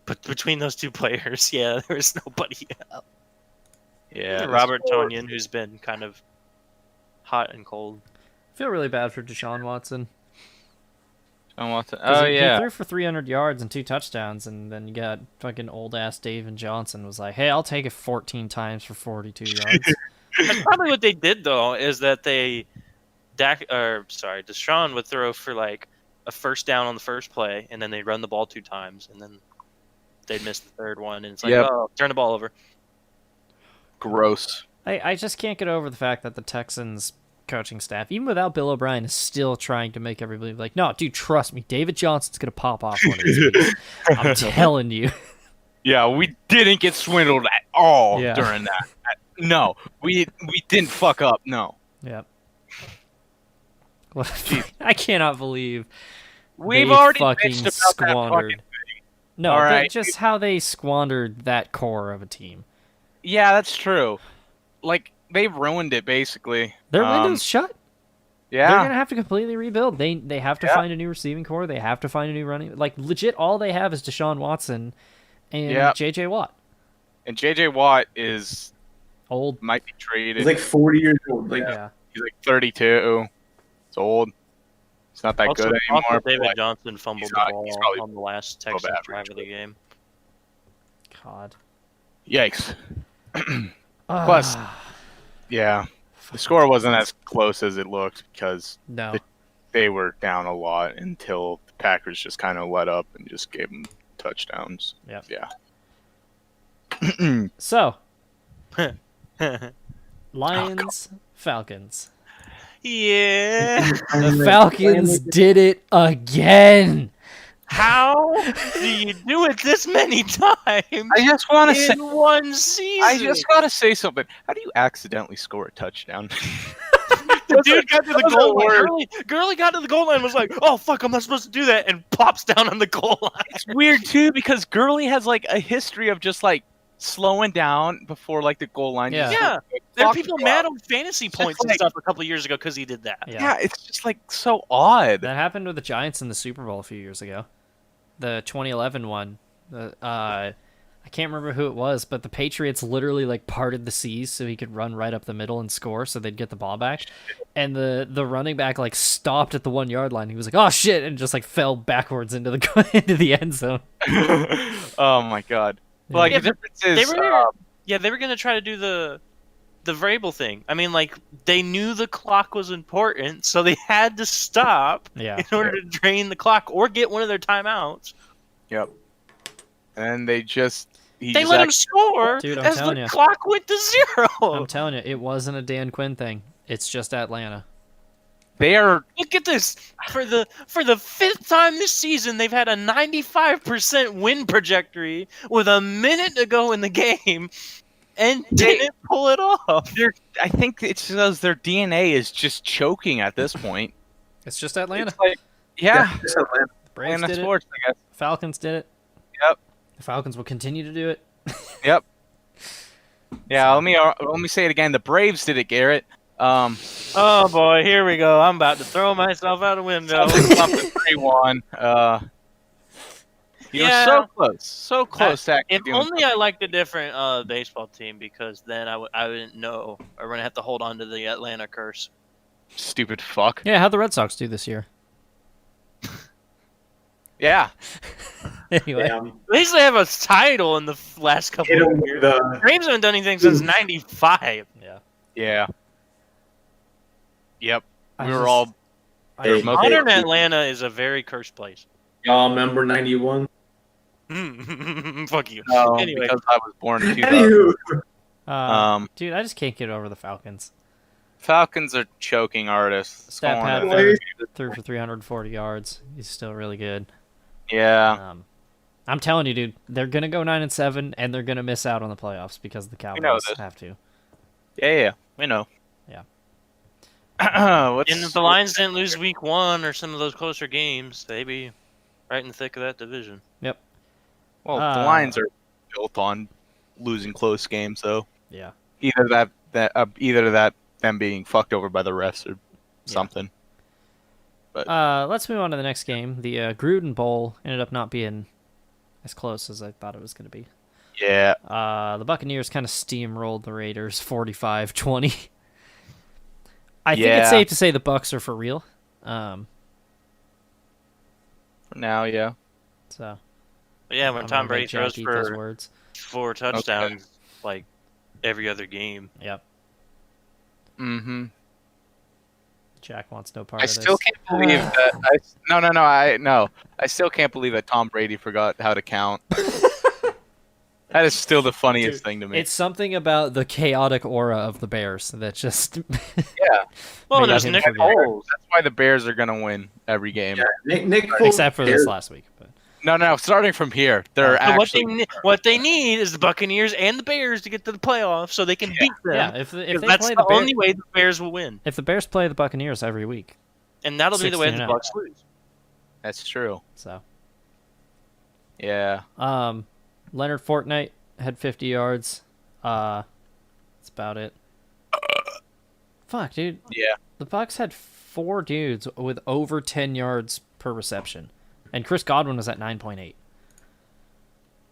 But between those two players, yeah, there was nobody else. Yeah. Robert Tonyan, who's been kind of hot and cold. I feel really bad for Deshaun Watson. 'Cause Oh he yeah. threw for 300 yards and 2 touchdowns, and then you got fucking old-ass David Johnson was like, hey, I'll take it 14 times for 42 yards. That's probably what they did though, is that Deshaun would throw for like a first down on the first play, and then they'd run the ball 2 times, and then they'd miss the third one, and it's like, Yep. oh, turn the ball over. Gross. I just can't get over the fact that the Texans coaching staff, even without Bill O'Brien, is still trying to make everybody like, no, dude, trust me, David Johnson's gonna pop off one of these weeks. I'm telling you. Yeah, we didn't get swindled at all Yeah. during that. No, we didn't fuck up. No, Yep. I cannot believe we've they already fucking bitched about that squandered. fucking. No, All they- right. just how they squandered that core of a team. Yeah, that's true. Like they ruined it basically. Their window's shut. They're Yeah. gonna have to completely rebuild. They have to Yeah. find a new receiving core. They have to find a new running. Like legit, all they have is Deshaun Watson and Yeah. J.J. Watt. And J.J. Watt is Old. might be traded. He's like 40 years old. Like, Yeah. He's like 32. It's old. It's not that Also, good anymore. also but, David like, Johnson fumbled he's the not- ball he's probably on the last above Texans average, drive of the but- game. God. Yikes. Plus- Yeah. The score wasn't as close as it looked because No. they were down a lot until the Packers just kind of let up and just gave them touchdowns. Yep. Yeah. So, Lions, Falcons. Yeah. The Falcons did it again. How do you do it this many times I just want to say. in one season? I just gotta say something. How do you accidentally score a touchdown? The dude got to the those are goal line. words. Gurley got to the goal line and was like, oh, fuck, I'm not supposed to do that, and pops down on the goal line. It's weird too because Gurley has like a history of just like slowing down before like the goal line. Yeah. Just, Yeah. like, There are clock people the mad clock. on fantasy It's points and like- stuff a couple years ago because he did that. Yeah, it's just like so odd. That happened with the Giants in the Super Bowl a few years ago. The 2011 one. I can't remember who it was, but the Patriots literally like parted the seas so he could run right up the middle and score so they'd get the ball back. And the running back like stopped at the 1 yard line. He was like, "Oh shit," and just like fell backwards into the into the end zone. Oh my god. But, like Yeah, the difference is They were gonna try to do the Vrabel thing. I mean, like they knew the clock was important, so they had to stop Yeah. in order to drain the clock or get one of their timeouts. Yep. And they just They let him score Dude, I'm as telling the ya. clock went to 0. I'm telling you, it wasn't a Dan Quinn thing. It's just Atlanta. They are Look at this. For the 5th time this season, they've had a 95% win trajectory with a minute to go in the game and didn't pull it off. I think it's because their DNA is just choking at this point. It's just Atlanta. It's like, yeah. just Atlanta. Braves And that's did it. sports, I guess. Falcons did it. Yep. The Falcons will continue to do it. Yep. Yeah, let me say it again. The Braves did it, Garrett. Oh boy, here we go. I'm about to throw myself out a window. Something 3-1. You were so close. So close to actually If doing only I something. liked a different baseball team, because then I wouldn't know. Or we're gonna have to hold on to the Atlanta curse. Stupid fuck. Yeah, how'd the Red Sox do this year? Yeah. Anyway. Yeah, At least they have a title in the last couple hit 'em of with years. the Braves haven't done anything since '95. Yeah. Yeah. Yep. I We were just- all. I There's just- most- Modern Atlanta is a very cursed place. y'all remember '91. Fuck you. No, Anyway. because I was born in 2000. Anywho, dude, I just can't get over the Falcons. Falcons are choking artists. Stat Pat Scoring Third. threw for 340 yards. He's still really good. Yeah. I'm telling you, dude, they're gonna go 9-7, and they're gonna miss out on the playoffs because the know Cowboys this. have to. Yeah. We know. Yeah. What's, And if the Lions didn't lose week 1 or some of those closer games, they'd be right in the thick of that division. Well, the Lions are built on losing close games, though. Yeah. Either that them being fucked over by the refs or something. Let's move on to the next game. The Gruden Bowl ended up not being as close as I thought it was going to be. Yeah. The Buccaneers kind of steamrolled the Raiders 45-20. I think Yeah. it's safe to say the Bucs are for real. For now, yeah. So But yeah, when I'm Tom gonna Brady make Jack throws eat those for words. 4 touchdowns like every other game. Yep. Mm-hmm. Jack wants no part I of still this. can't believe that. I still can't believe that Tom Brady forgot how to count. That is still the funniest thing to me. It's something about the chaotic aura of the Bears that just Yeah. Well, Made there's him Nick forget. Foles. That's why the Bears are gonna win every game. yeah, Nick Foles, except for this last week. But No. Starting from here, they're So actually. what they need is the Buccaneers and the Bears to get to the playoffs so they can beat them. yeah, if they that's play the the only way the Bears will win, if the Bears play the Buccaneers every week, and that'll be the way the 16-0. Bucks lose. That's true. so Yeah. Leonard Fournette had 50 yards. That's about it. Fuck, dude. Yeah. The Bucks had 4 dudes with over 10 yards per reception, and Chris Godwin was at 9.8.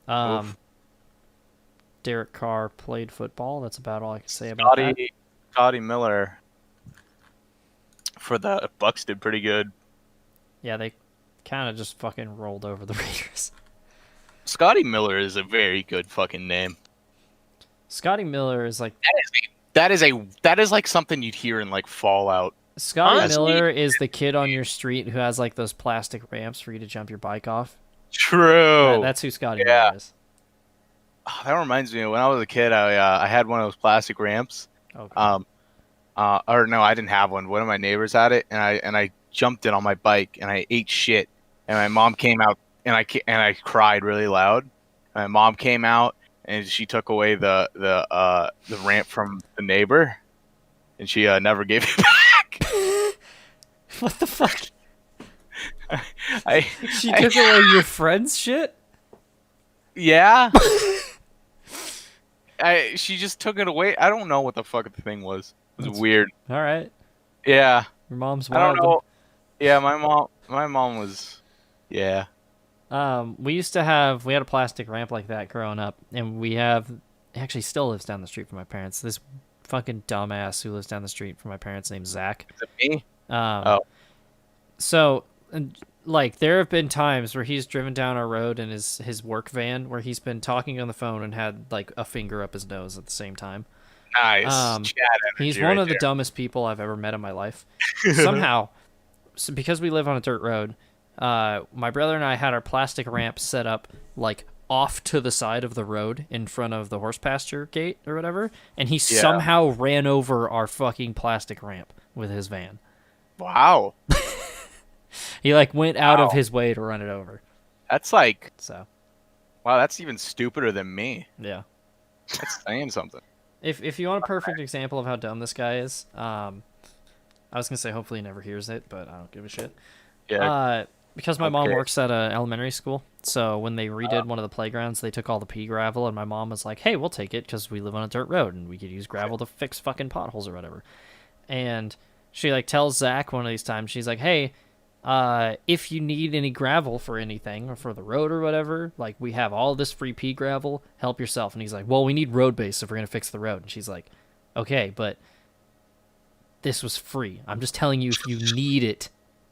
Oof. Derek Carr played football. That's about all I can say about that. Scotty Miller for the Bucks did pretty good. Yeah, they kind of just fucking rolled over the Raiders. Scotty Miller is a very good fucking name. Scotty Miller is like That is like something you'd hear in like Fallout. Scotty Honestly- Miller is the kid on your street who has like those plastic ramps for you to jump your bike off. True. That's who Scotty yeah. Miller is. Oh, that reminds me. When I was a kid, I had one of those plastic ramps. Okay. Or no, I didn't have one. One of my neighbors had it, and I jumped it on my bike, and I ate shit. And my mom came out, and I cried really loud. And my mom came out, and she took away the ramp from the neighbor, and she never gave it back. What the fuck? She I- took away your friend's shit? Yeah. She just took it away. I don't know what the fuck the thing was. It was That's- weird. All right. Yeah. Your mom's I don't wild. know. Yeah, my mom was. Yeah. We had a plastic ramp like that growing up, and he actually still lives down the street from my parents. This fucking dumbass who lives down the street from my parents named Zach. Is it me? Oh. So, like, there have been times where he's driven down our road in his work van where he's been talking on the phone and had like a finger up his nose at the same time. Nice. He's Chad energy one right of the there. dumbest people I've ever met in my life. Somehow, because we live on a dirt road, my brother and I had our plastic ramp set up like off to the side of the road in front of the horse pasture gate or whatever, and he somehow ran over our fucking plastic ramp with his van. Wow. He like went out of Wow. his way to run it over. That's like, So, wow, that's even stupider than me. yeah. That's saying something. If you want a perfect example of how dumb this guy is, I was gonna say hopefully he never hears it, but I don't give a shit. Yeah. Because my mom Okay. works at a elementary school, so when they redid one of the playgrounds, they took all the pea gravel, and my mom was like, "Hey, we'll take it because we live on a dirt road and we could use gravel to fix fucking potholes or whatever." And she like tells Zach one of these times, she's like, "Hey, if you need any gravel for anything or for the road or whatever, like we have all this free pea gravel. Help yourself." And he's like, "Well, we need road base if we're gonna fix the road." And she's like, "Okay, but this was free. I'm just telling you if you need it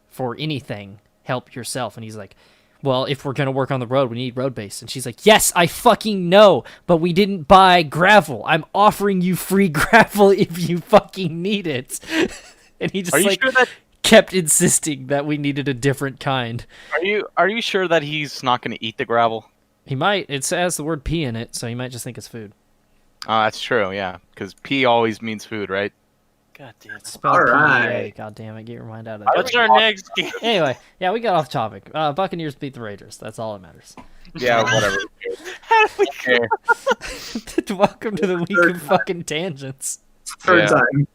for anything." Help yourself. And he's like, "Well, if we're gonna work on the road, we need road base." And she's like, "Yes, I fucking know, but we didn't buy gravel. I'm offering you free gravel if you fucking need it." And he just Are you like sure that? kept insisting that we needed a different kind. Are you sure that he's not going to eat the gravel? He might. It has the word pea in it, so he might just think it's food. That's true. Yeah, because pea always means food, right? God damn it. Spelled All PEA. right. God damn it, get your mind out of What's that. our next game? Anyway, yeah, we got off topic. Buccaneers beat the Raiders. That's all that matters. Yeah, whatever. How did we Okay. Welcome to the week of fucking tangents. Third Yeah. time.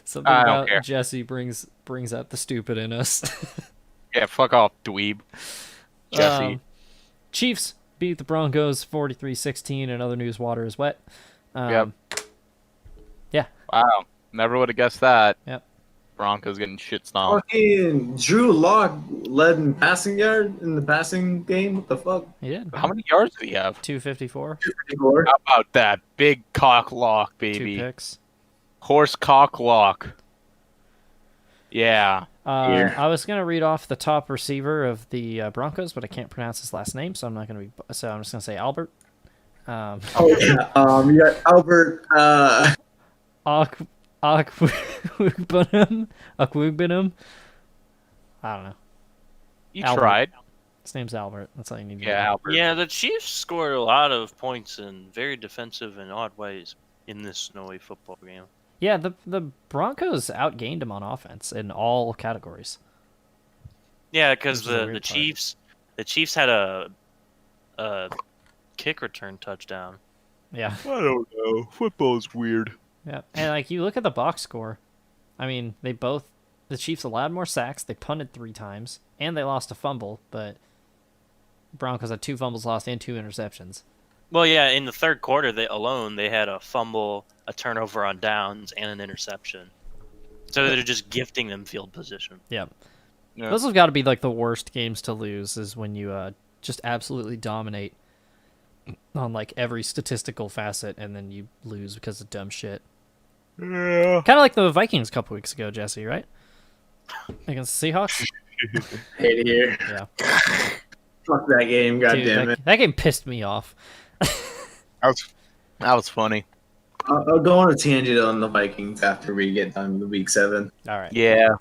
Something I don't about care. Jesse brings out the stupid in us. Yeah, fuck off, dweeb. Jesse. Chiefs beat the Broncos 43-16, and other news, water is wet. Yep. Yeah. Wow. Never would have guessed that. Yep. Broncos getting shit stomped. Fucking Drew Lock led in passing yard in the passing game. What the fuck? He did. How many yards did he have? 254, 54. How about that big cock lock, 2 baby? picks. Horse cock lock. Yeah. Here. I was gonna read off the top receiver of the Broncos, but I can't pronounce his last name, so I'm not gonna be. So I'm just gonna say Albert. Oh yeah. You got Albert. Akwugbunam. I don't know. You Albert. tried. His name's Albert. That's all you need to Yeah, know. Albert. Yeah, the Chiefs scored a lot of points in very defensive and odd ways in this snowy football game. Yeah, the Broncos outgained him on offense in all categories. Yeah, because Which is a the weird part. Chiefs had a kick return touchdown. Yeah. I don't know. Football's weird. Yeah. And like you look at the box score, I mean, the Chiefs allowed more sacks, they punted 3 times, and they lost a fumble, but Broncos had 2 fumbles lost and 2 interceptions. Well, yeah, in the third quarter they had a fumble, a turnover on downs, and an interception. So they're just gifting them field position. Yeah. Yeah. Those have got to be like the worst games to lose is when you just absolutely dominate on like every statistical facet and then you lose because of dumb shit. Yeah. Kind of like the Vikings a couple weeks ago, Jesse, right? Against the Seahawks? Hate here. Yeah. Fuck that game. God Dude, damn it. that game pissed me off. That was funny. I'll go on a tangent on the Vikings after we get done with week 7. All right. Yeah.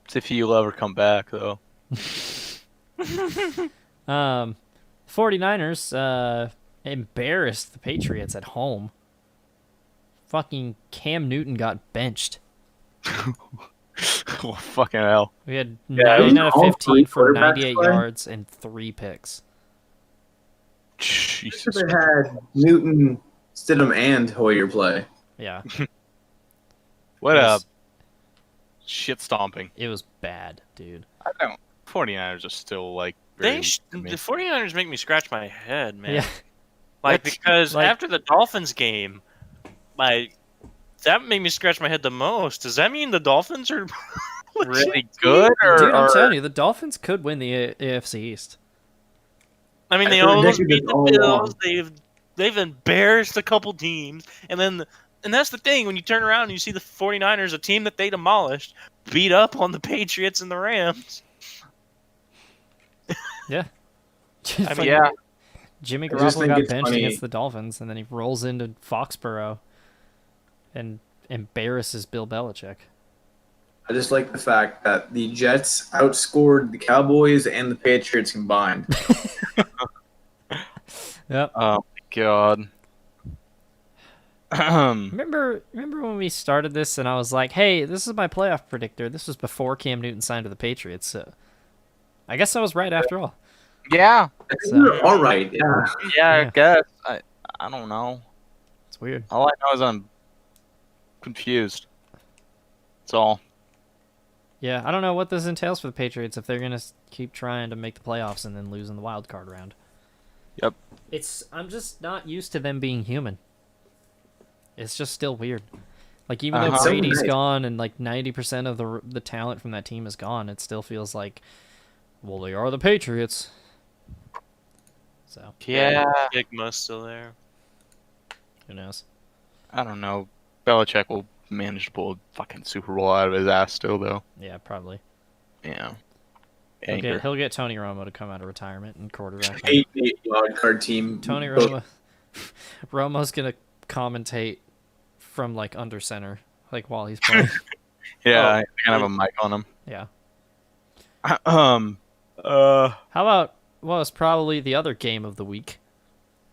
It's if you'll ever come back, though. 49ers embarrassed the Patriots at home. Fucking Cam Newton got benched. Oh, fucking hell. We had Yeah, 9 out of all 15 three for quarterbacks 98 play. yards and 3 picks. Jesus. They had Newton, Stidham, and Hoyer play. Yeah. What It a was- shit stomping. It was bad, dude. I don't. 49ers are still like. The very weak to me. 49ers make me scratch my head, man. Yeah. Like, What? because Like- after the Dolphins game, that made me scratch my head the most. Does that mean the Dolphins are really good, or, Dude, I'm or- telling you, the Dolphins could win the AFC East. I mean, I they predicted almost this beat the all Bills. along. They've embarrassed a couple teams, and that's the thing when you turn around and you see the 49ers, a team that they demolished, beat up on the Patriots and the Rams. Yeah. I mean, yeah. Jimmy I just Garoppolo think got it's benched funny. against the Dolphins, and then he rolls into Foxborough and embarrasses Bill Belichick. I just like the fact that the Jets outscored the Cowboys and the Patriots combined. Yep. Oh my god. Remember when we started this and I was like, "Hey, this is my playoff predictor." This was before Cam Newton signed to the Patriots. So I guess I was right after all. Yeah. I think So- we're all right. Yeah. Yeah. I Yeah. guess. I don't know. It's weird. All I know is I'm confused. That's all. Yeah, I don't know what this entails for the Patriots if they're going to keep trying to make the playoffs and then lose in the wild card round. Yep. I'm just not used to them being human. It's just still weird. Like, even though So Brady's nice. gone and like 90% of the talent from that team is gone, it still feels like, well, they are the Patriots. So, Yeah. Stigma's still there. who knows? I don't know. Belichick will manage to pull a fucking Super Bowl out of his ass still, though. Yeah, probably. Yeah. He'll get Tony Romo to come out of retirement and quarterback. A wild card team. Tony Both- Romo's gonna commentate from like under center, like while he's playing. Yeah, I can have a mic on him. Yeah. How How about it's probably the other game of the week?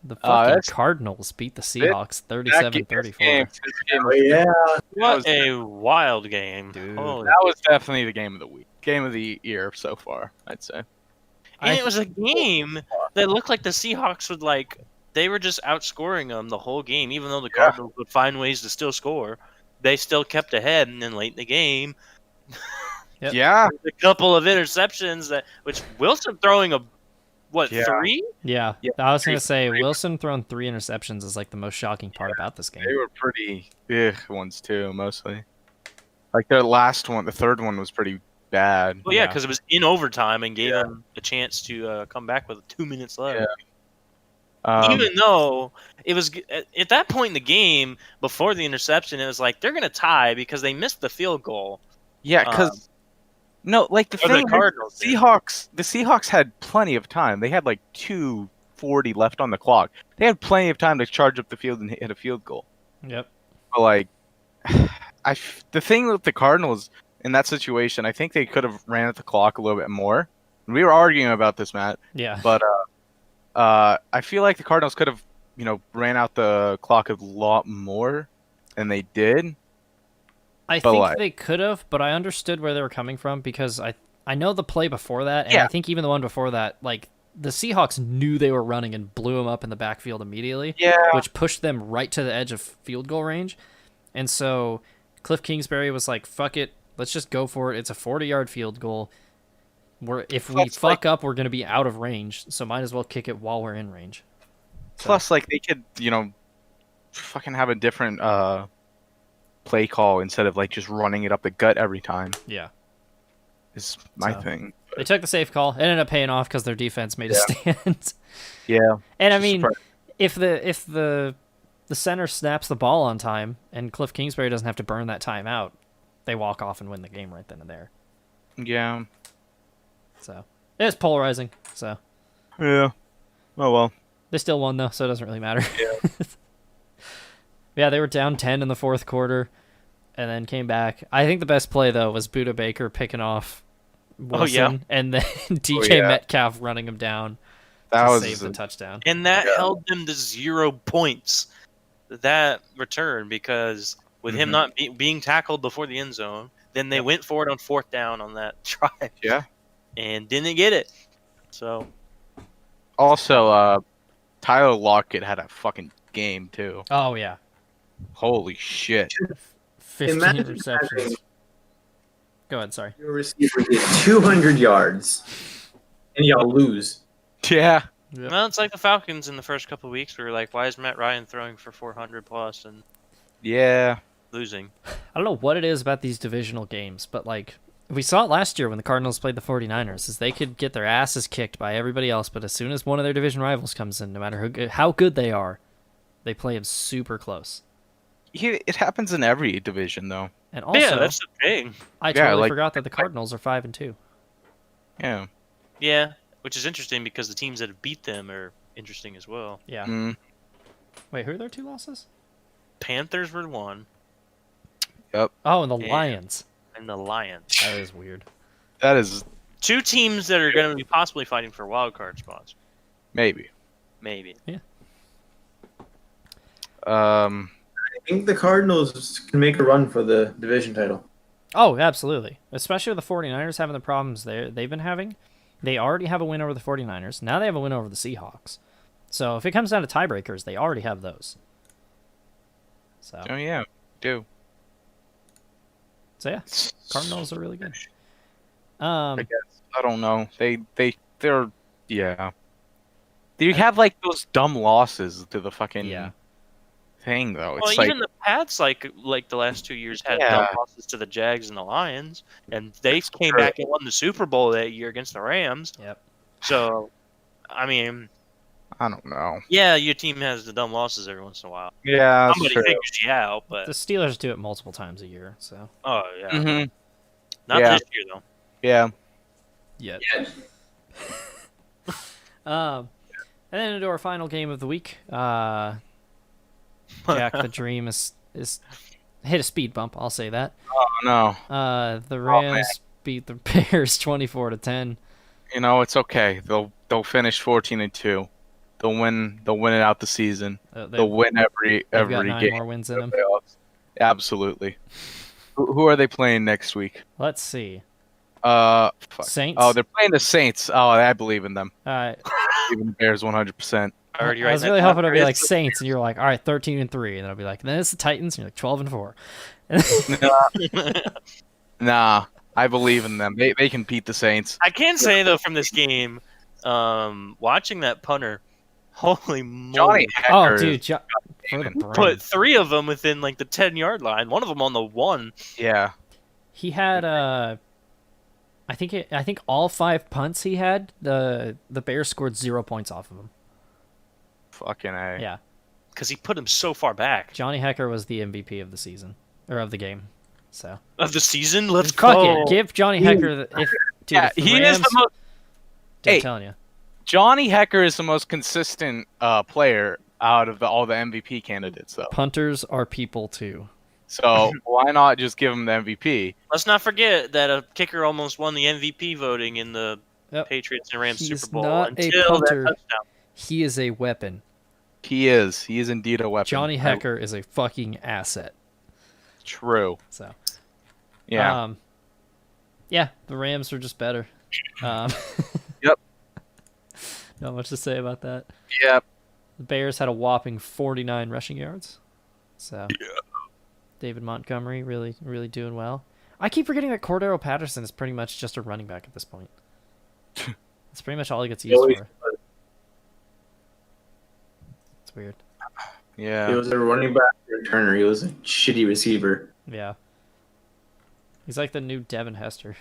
The fucking that's- Cardinals beat the Seahawks 37-34. Oh, yeah. What a wild game. Dude. Holy. That was definitely the game of the week. Game of the year so far, I'd say. And it was a game that looked like the Seahawks would they were just outscoring them the whole game, even though the Cardinals would find ways to still score. They still kept ahead, and then late in the game, Yep. Yeah. a couple of interceptions which Wilson throwing Yeah. 3? Yeah, Yeah, I was gonna say three- Wilson throwing 3 interceptions is like the most shocking part about this game. They were pretty ones too, mostly. Like their last one, the third one was pretty bad. Well, yeah, Yeah. because it was in overtime and gave them a chance to come back with 2 minutes left. Yeah. Even though it was at that point in the game before the interception, it was like they're gonna tie because they missed the field goal. yeah, because no, like the Or the thing, Cardinals did. the Seahawks had plenty of time. They had like 2:40 left on the clock. They had plenty of time to charge up the field and hit a field goal. Yep. But like, the thing with the Cardinals in that situation, I think they could have ran at the clock a little bit more. We were arguing about this, Matt, Yeah. but I feel like the Cardinals could have, ran out the clock a lot more than they did. I But think like- they could have, but I understood where they were coming from because I know the play before that, and Yeah. I think even the one before that, like the Seahawks knew they were running and blew them up in the backfield immediately, Yeah. which pushed them right to the edge of field goal range. And so Cliff Kingsbury was like, "Fuck it, let's just go for it. It's a 40-yard field goal. If we Plus, fuck up, we're gonna be out of range, so might as well kick it while we're in range." Plus, like they could, fucking have a different play call instead of like just running it up the gut every time. Yeah. Is my So- thing. They took the safe call. It ended up paying off because their defense made a stand. Yeah. And I Just mean, surprised. if the center snaps the ball on time and Cliff Kingsbury doesn't have to burn that time out, they walk off and win the game right then and there. Yeah. So it's polarizing. So Yeah. Oh well. they still won though, so it doesn't really matter. Yeah, they were down 10 in the fourth quarter, and then came back. I think the best play though was Buda Baker picking off Wilson, and then DK yeah. Metcalf running him down That to was save the touchdown. And that held them to 0 points, that return, because with him not being tackled before the end zone, then they went for it on 4th down on that drive. Yeah. And didn't get it. So, also Tyler Lockett had a fucking game too. Oh yeah, Holy shit. 15 Imagine receptions. having Go ahead, sorry. your receiver get 200 yards and y'all lose. Yeah. well, it's like the Falcons in the first couple of weeks. We were like, why is Matt Ryan throwing for 400 plus and Yeah. losing? I don't know what it is about these divisional games, but like we saw it last year when the Cardinals played the 49ers, is they could get their asses kicked by everybody else, but as soon as one of their division rivals comes in, no matter how good they are, they play them super close. It happens in every division though. And also, yeah, that's the thing. I Yeah, totally like- forgot that the Cardinals are 5-2. Yeah. Yeah, which is interesting because the teams that have beat them are interesting as well. Yeah. Mm. Wait, who are their 2 losses? Panthers were 1, Oh, and the Yeah. Lions. and the Lions. That is weird. That is 2 teams that are going to be possibly fighting for wild card spots. maybe. Maybe. I think the Cardinals can make a run for the division title. Oh, absolutely. Especially with the 49ers having the problems they've been having. They already have a win over the 49ers. Now they have a win over the Seahawks. So if it comes down to tiebreakers, they already have those. So Oh yeah. Do. yeah, Cardinals are really good. I guess I don't know. They're yeah. You have like those dumb losses to the fucking Yeah. thing though. Well, It's like even the Pats, like the last 2 years, had Yeah. dumb losses to the Jags and the Lions, and they came back and won the Super Bowl that year against the Rams. Yep. So, I mean, I don't know. yeah, your team has the dumb losses every once in a while. Yeah, that's Somebody true. figures you out, but The Steelers do it multiple times a year, so. oh yeah, Mhm. not Yeah. this year though. Yeah. Yet. Yeah. And then into our final game of the week. Jack the Dream is hit a speed bump. I'll say that. Oh no. The Rams beat the Bears 24-10. You know, it's okay. They'll finish 14-2. They'll win it out the season. They'll win They've got every 9 game. more wins in in them. the playoffs. Absolutely. Who are they playing next week? Let's see. Fuck. Saints. Oh, they're playing the Saints. Oh, I believe in them. I Even the Bears 100%. Already was writing really that down hoping it'd for be you. like Saints, and you're like, all right, 13-3, and then I'll be like, then it's the Titans, and you're like 12-4. Nah, I believe in them. They can beat the Saints. I can say though from this game, watching that punter, holy moly, Johnny Oh, Hecker. dude, for the brain. put 3 of them within like the 10-yard line. One of them on the 1. Yeah. He had I think all 5 punts he had, the Bears scored 0 points off of him. Fucking A. Yeah. Because he put him so far back Johnny Hecker was the MVP of the season or of the game. So of the season. Let's fuck go. it, give Johnny Hecker if dude, Yeah, if the he Rams, is the most. I'm Hey. telling you. Johnny Hecker is the most consistent player out of all the MVP candidates, though. Punters are people too. So why not just give him the MVP? Let's not forget that a kicker almost won the MVP voting in the Yep. Patriots and Rams He's Super Bowl not a until that punter. touchdown. He is a weapon. He is. He is indeed a weapon. Johnny Hecker is a fucking asset. True. So Yeah. yeah, the Rams are just better. Yep. Not much to say about that. Yep. The Bears had a whopping 49 rushing yards. So David Montgomery really, really doing well. I keep forgetting that Cordero Patterson is pretty much just a running back at this point. That's pretty much all he gets used for. It's weird. Yeah. He was a running back returner. He was a shitty receiver. Yeah. He's like the new Devin Hester.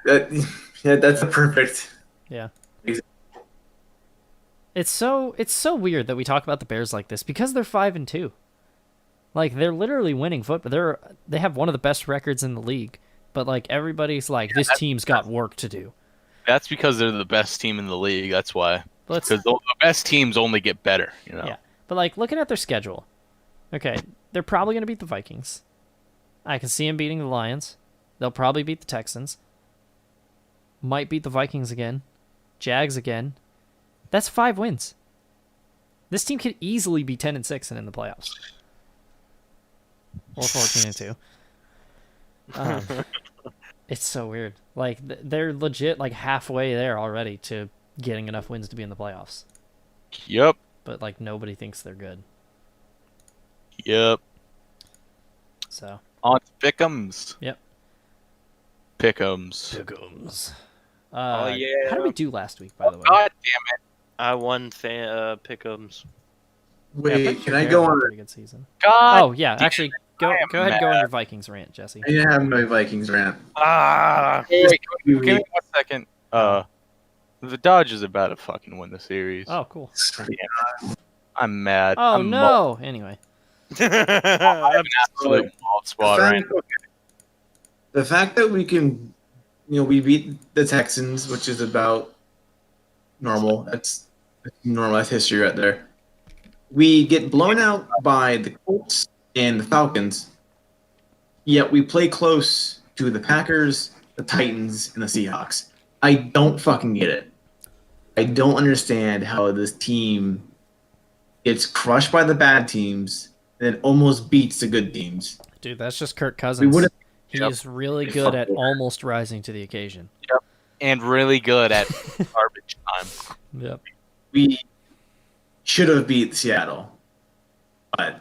Yeah, that's perfect. Yeah. Exactly. It's so weird that we talk about the Bears like this because they're 5-2. Like they're literally winning football. They have one of the best records in the league, but like everybody's like this team's got work to do. That's because they're the best team in the league. That's why. But Because the best teams only get better. You know. yeah. But like looking at their schedule, okay, they're probably gonna beat the Vikings. I can see them beating the Lions. They'll probably beat the Texans. Might beat the Vikings again. Jags again. That's 5 wins. This team could easily be 10-6 and in the playoffs. Or 14-2. It's so weird. Like they're legit like halfway there already to getting enough wins to be in the playoffs. Yep. But like nobody thinks they're good. Yep. So On Pick'ems. Yep. Pick'ems. Pick'ems. Oh, yeah. How did we do last week, by the way? God damn it. I won Pick'ems. Wait, can I go on? Pretty good season. God. Oh yeah, actually, go I am ahead, go on mad. your Vikings rant, Jesse. I didn't have my Vikings rant. Ah, Wait, give me 1 second. The Dodgers are about to fucking win the series. Oh, cool. I'm mad. Oh I'm no. Anyway, I'm an absolute bald spot right now. The fact that we can, we beat the Texans, which is about normal. That's normal. That's history right there. We get blown out by the Colts and the Falcons, yet we play close to the Packers, the Titans, and the Seahawks. I don't fucking get it. I don't understand how this team gets crushed by the bad teams and then almost beats the good teams. dude, that's just Kirk We Cousins. would have. He's really good at almost rising to the occasion. And really good at garbage time. Yep. We should have beat Seattle, but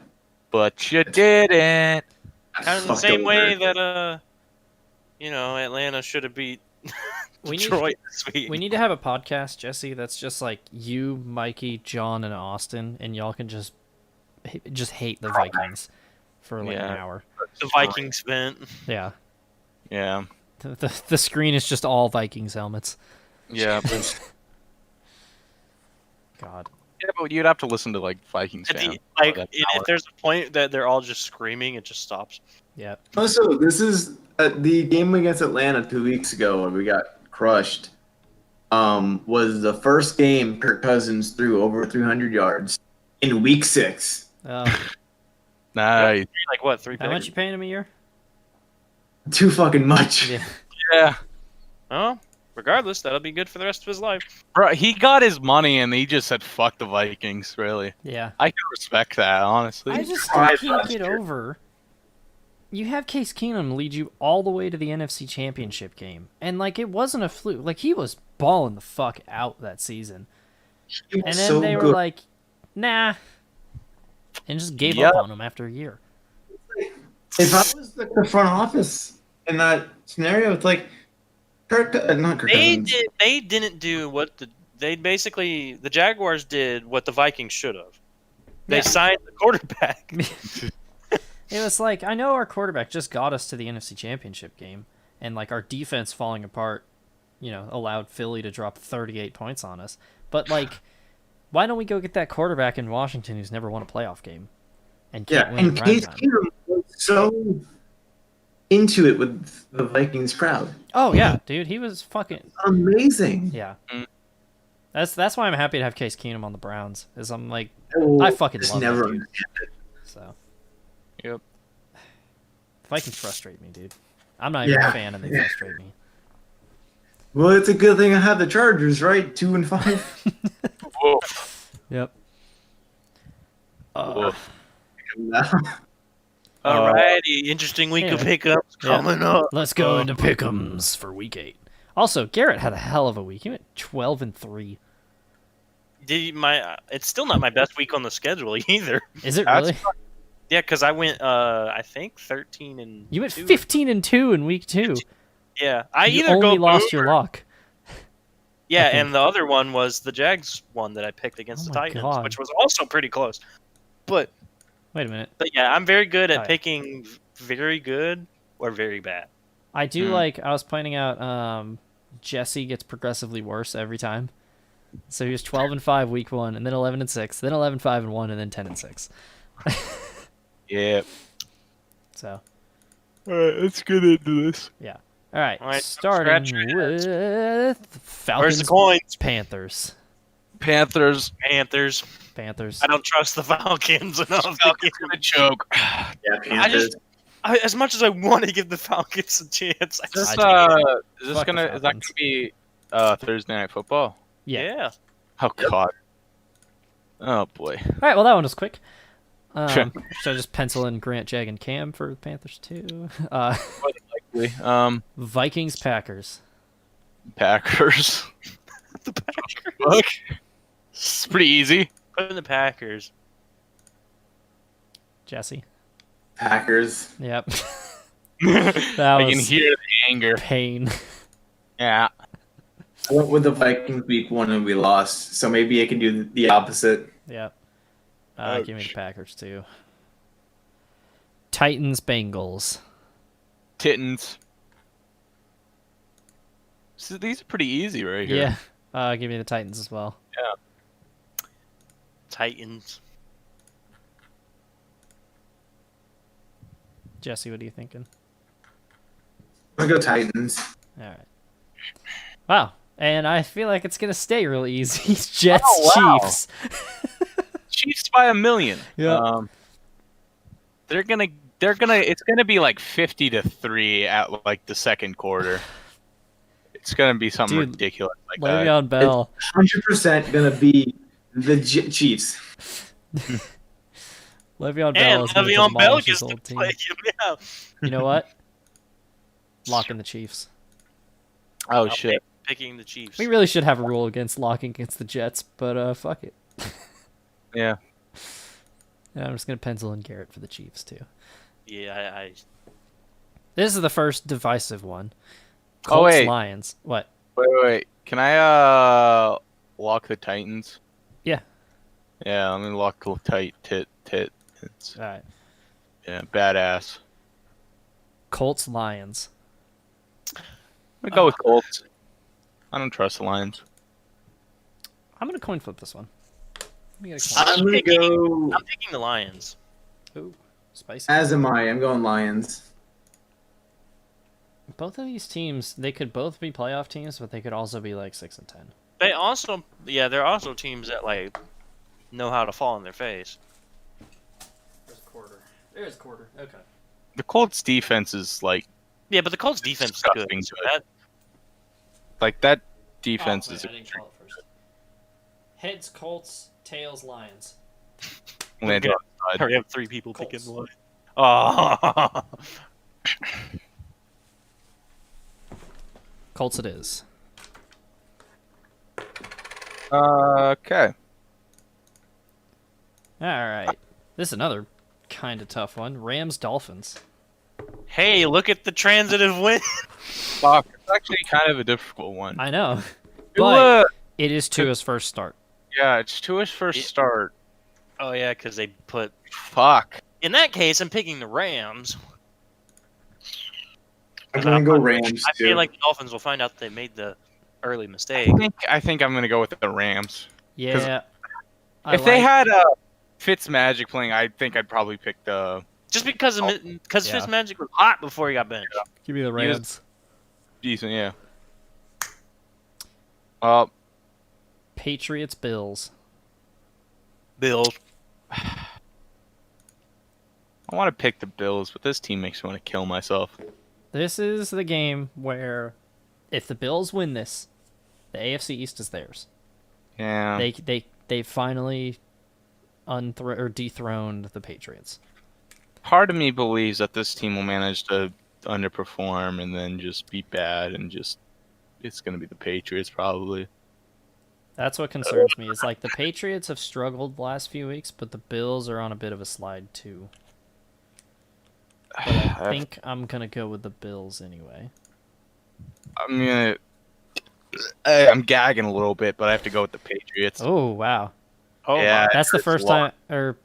But you didn't. kind of the fucked same over. way that Atlanta should have beat We need- Detroit this week. We need to have a podcast, Jesse, that's just like you, Mikey, John, and Austin, and y'all can just hate the Vikings for like an Yeah. hour. The Vikings vent. Yeah. Yeah. The screen is just all Vikings helmets. Yeah. But, God. yeah, but you'd have to listen to like Vikings fans. If there's a point that they're all just screaming, it just stops. Yeah. Also, this is the game against Atlanta 2 weeks ago where we got crushed. Was the first game Kirk Cousins threw over 300 yards in week 6. Nice. Like what? 3 How much picks? you paying him a year? Too fucking much. Yeah. Yeah. Oh, regardless, that'll be good for the rest of his life. Bro, he got his money and he just said fuck the Vikings, really. Yeah. I can respect that, honestly. I just tried can't last get year. over. You have Case Keenum lead you all the way to the NFC Championship game, and like it wasn't a fluke. Like he was balling the fuck out that season, He was and then so they were good. like, "Nah," and just gave Yep. up on him after a year. If I was the front office in that scenario, it's like not Kirk Cousins. They didn't do what the Jaguars did what the Vikings should have. They Yeah. signed the quarterback. It was like, I know our quarterback just got us to the NFC Championship game, and like our defense falling apart, allowed Philly to drop 38 points on us. But like, why don't we go get that quarterback in Washington who's never won a playoff game and can't Yeah, win and in Case primetime? Keenum was so into it with the Vikings crowd. Oh yeah, dude, he was fucking Amazing. yeah. Mm. That's why I'm happy to have Case Keenum on the Browns. Is I'm like, will I fucking just love never that dude. understand it. So Yep. Vikings frustrate me, dude. I'm not even a Yeah. fan, and they frustrate me. Well, it's a good thing I have the Chargers, right? 2-5. Whoa. Yep. Whoa. Alrighty, interesting week of yeah. pickups coming up. Let's go into pick'ems for week 8. Also, Garrett had a hell of a week. He went 12-3. It's still not my best week on the schedule either. Is it That's really? Yeah, because I went, I think 13 and You went 2. 15-2 in week 2. Yeah, I You either only go lost boom your or- luck. Yeah, I think. and the other one was the Jags one that I picked against Oh the my Titans, God. which was also pretty close. But Wait a minute. yeah, I'm very good at Oh, yeah. picking very good or very bad. I do Hmm. like, I was pointing out, Jesse gets progressively worse every time. So he was 12-5 week 1, and then 11-6, then 11-5-1, and then 10-6. Yeah. So, Alright, let's get into this. yeah. All right, All right, starting scratch your with Where's Falcons, the coins? Panthers. Panthers. Panthers. Panthers. I don't trust the Falcons enough. to Falcons give gonna choke. Yeah, Panthers. as much as I want to give the Falcons a chance, I Is just, this, Fuck the is that Falcons. gonna be Thursday Night Football? yeah. Oh God. Oh boy. All right, well, that one was quick. Sure. Should I just pencil in Grant, Jag, and Cam for the Panthers too? Vikings, Packers. Packers. The Packers. Look. It's pretty easy. Put in the Packers. Jesse. Packers. Yep. I can was hear the anger. pain. Yeah. I went with the Vikings week 1 and we lost, so maybe I can do the opposite. Yep. Ouch. Give me the Packers too. Titans, Bengals. Titans. So these are pretty easy right here. Yeah. Give me the Titans as well. Titans. Jesse, what are you thinking? I'm gonna go Titans. All right. Wow. And I feel like it's gonna stay really easy. Jets, Oh, wow. Chiefs. Chiefs by 1,000,000. Yeah. It's gonna be like 50-3 at like the second quarter. It's gonna be something Dude, ridiculous like that. Le'Veon Bell. 100% gonna be the Chiefs. Le'Veon Bell And is gonna Le'Veon Bell demolish his gets to old team. play him. Yeah. You know what? Locking the Chiefs. Oh shit. Picking the Chiefs. We really should have a rule against locking against the Jets, but fuck it. Yeah. And I'm just gonna pencil in Garrett for the Chiefs too. Yeah, This is the first divisive one. Oh, Colts, wait. Lions. What? Wait. Can I lock the Titans? Yeah. Yeah, let me lock the Titans. All right. Yeah, badass. Colts, Lions. I'm gonna go with Colts. I don't trust the Lions. I'm gonna coin flip this one. Let me get a coin. I'm gonna go. I'm picking the Lions. Ooh, spicy. As am I. I'm going Lions. Both of these teams, they could both be playoff teams, but they could also be like 6-10. They're also teams that like know how to fall on their face. There's a quarter. There's a quarter. Okay. The Colts defense is like Yeah, but the Colts defense is good. Disgusting So good. that that defense Oh, is. wait, I didn't call it first. Heads, Colts, tails, Lions. Landed on the side. we have 3 people Colts. picking one. Oh, Colts it is. Okay. All right. This is another kind of tough one. Rams, Dolphins. hey, look at the transitive win. Fuck. It's actually kind of a difficult one. I know, Who, but it is Tua's first start. yeah, it's Tua's first start. Oh yeah, because they put. Fuck. In that case, I'm picking the Rams. I'm gonna go Rams I too. feel like the Dolphins will find out they made the early mistake. I think I'm gonna go with the Rams. Yeah. If they had Fitzmagic playing, I think I'd probably pick the Just because Yeah. Fitzmagic was hot before he got benched. Give me the He was- Rams. decent. Yeah. Patriots, Bills. Bills. I want to pick the Bills, but this team makes me want to kill myself. This is the game where, if the Bills win this, the AFC East is theirs. Yeah. They finally dethroned the Patriots. Part of me believes that this team will manage to underperform and then just be bad and just it's going to be the Patriots probably. That's what concerns me. Is like the Patriots have struggled the last few weeks, but the Bills are on a bit of a slide too. But I think I'm gonna go with the Bills anyway. I'm gagging a little bit, but I have to go with the Patriots. Oh wow, Oh, Yeah. my. that's the hurts a first lot. time, or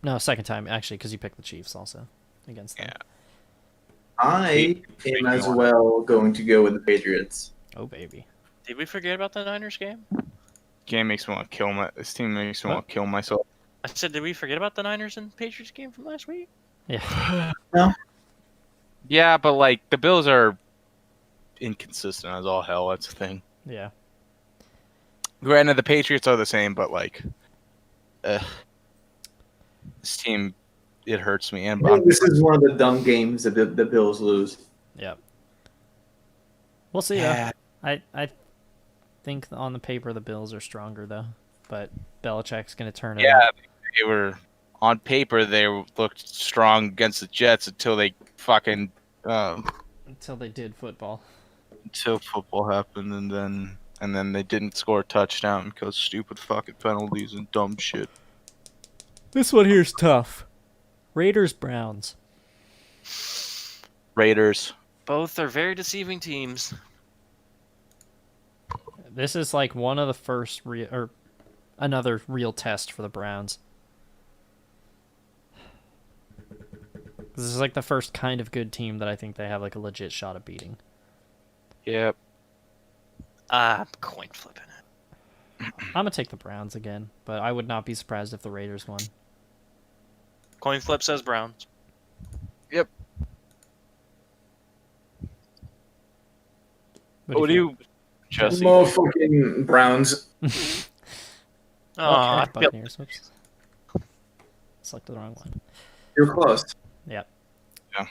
no, second time actually, because you picked the Chiefs also against them. Yeah. I am as well going to go with the Patriots. Oh baby. Did we forget about the Niners game? This team makes me What? want to kill myself. I said, did we forget about the Niners and Patriots game from last week? Yeah. Yeah, but like the Bills are inconsistent as all hell. That's the thing. Yeah. Granted, the Patriots are the same, but like, this team, it hurts me. And I think this is one of the dumb games that the Bills lose. Yep. We'll see. yeah, I think on the paper the Bills are stronger though, but Belichick's gonna turn it. yeah, up. they were on paper they looked strong against the Jets until they fucking Until they did football. until football happened, and then they didn't score a touchdown because stupid fucking penalties and dumb shit. This one here's tough. Raiders, Browns. Raiders. Both are very deceiving teams. This is like one of the first or another real test for the Browns. This is like the first kind of good team that I think they have like a legit shot at beating. Yep. I'm coin flipping it. I'm gonna take the Browns again, but I would not be surprised if the Raiders won. Coin flip says Browns. What do you, Jesse? Motherfucking Browns. Oh, Okay, I feel Buccaneers. Whoops. Selected the wrong one. You're close. Yep. Yeah.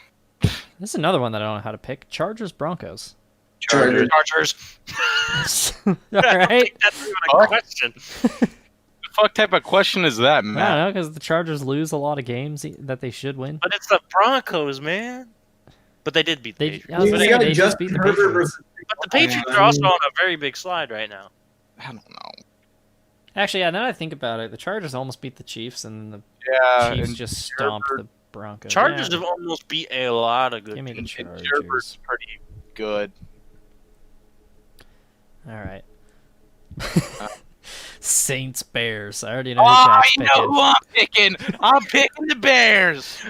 This is another one that I don't know how to pick. Chargers, Broncos. Chargers. Chargers. All right. That's even Huh? a question. The fuck type of question is that, I Matt? don't know because the Chargers lose a lot of games that they should win. But it's the Broncos, man. But they did beat the They, Patriots. I was gonna We say, got they just Justin beat the Herbert Patriots. versus- But the Patriots are also on a very big slide right now. I don't know. Actually, yeah, now that I think about it, the Chargers almost beat the Chiefs, and the Yeah, Chiefs and just stomped the Broncos. Chargers Yeah, have almost beat a lot of good give me the teams. Chargers. Sherbert's pretty good. All right. Saints Bears. I already know who Oh, Jack's you picking. know who I'm picking? I'm picking the Bears.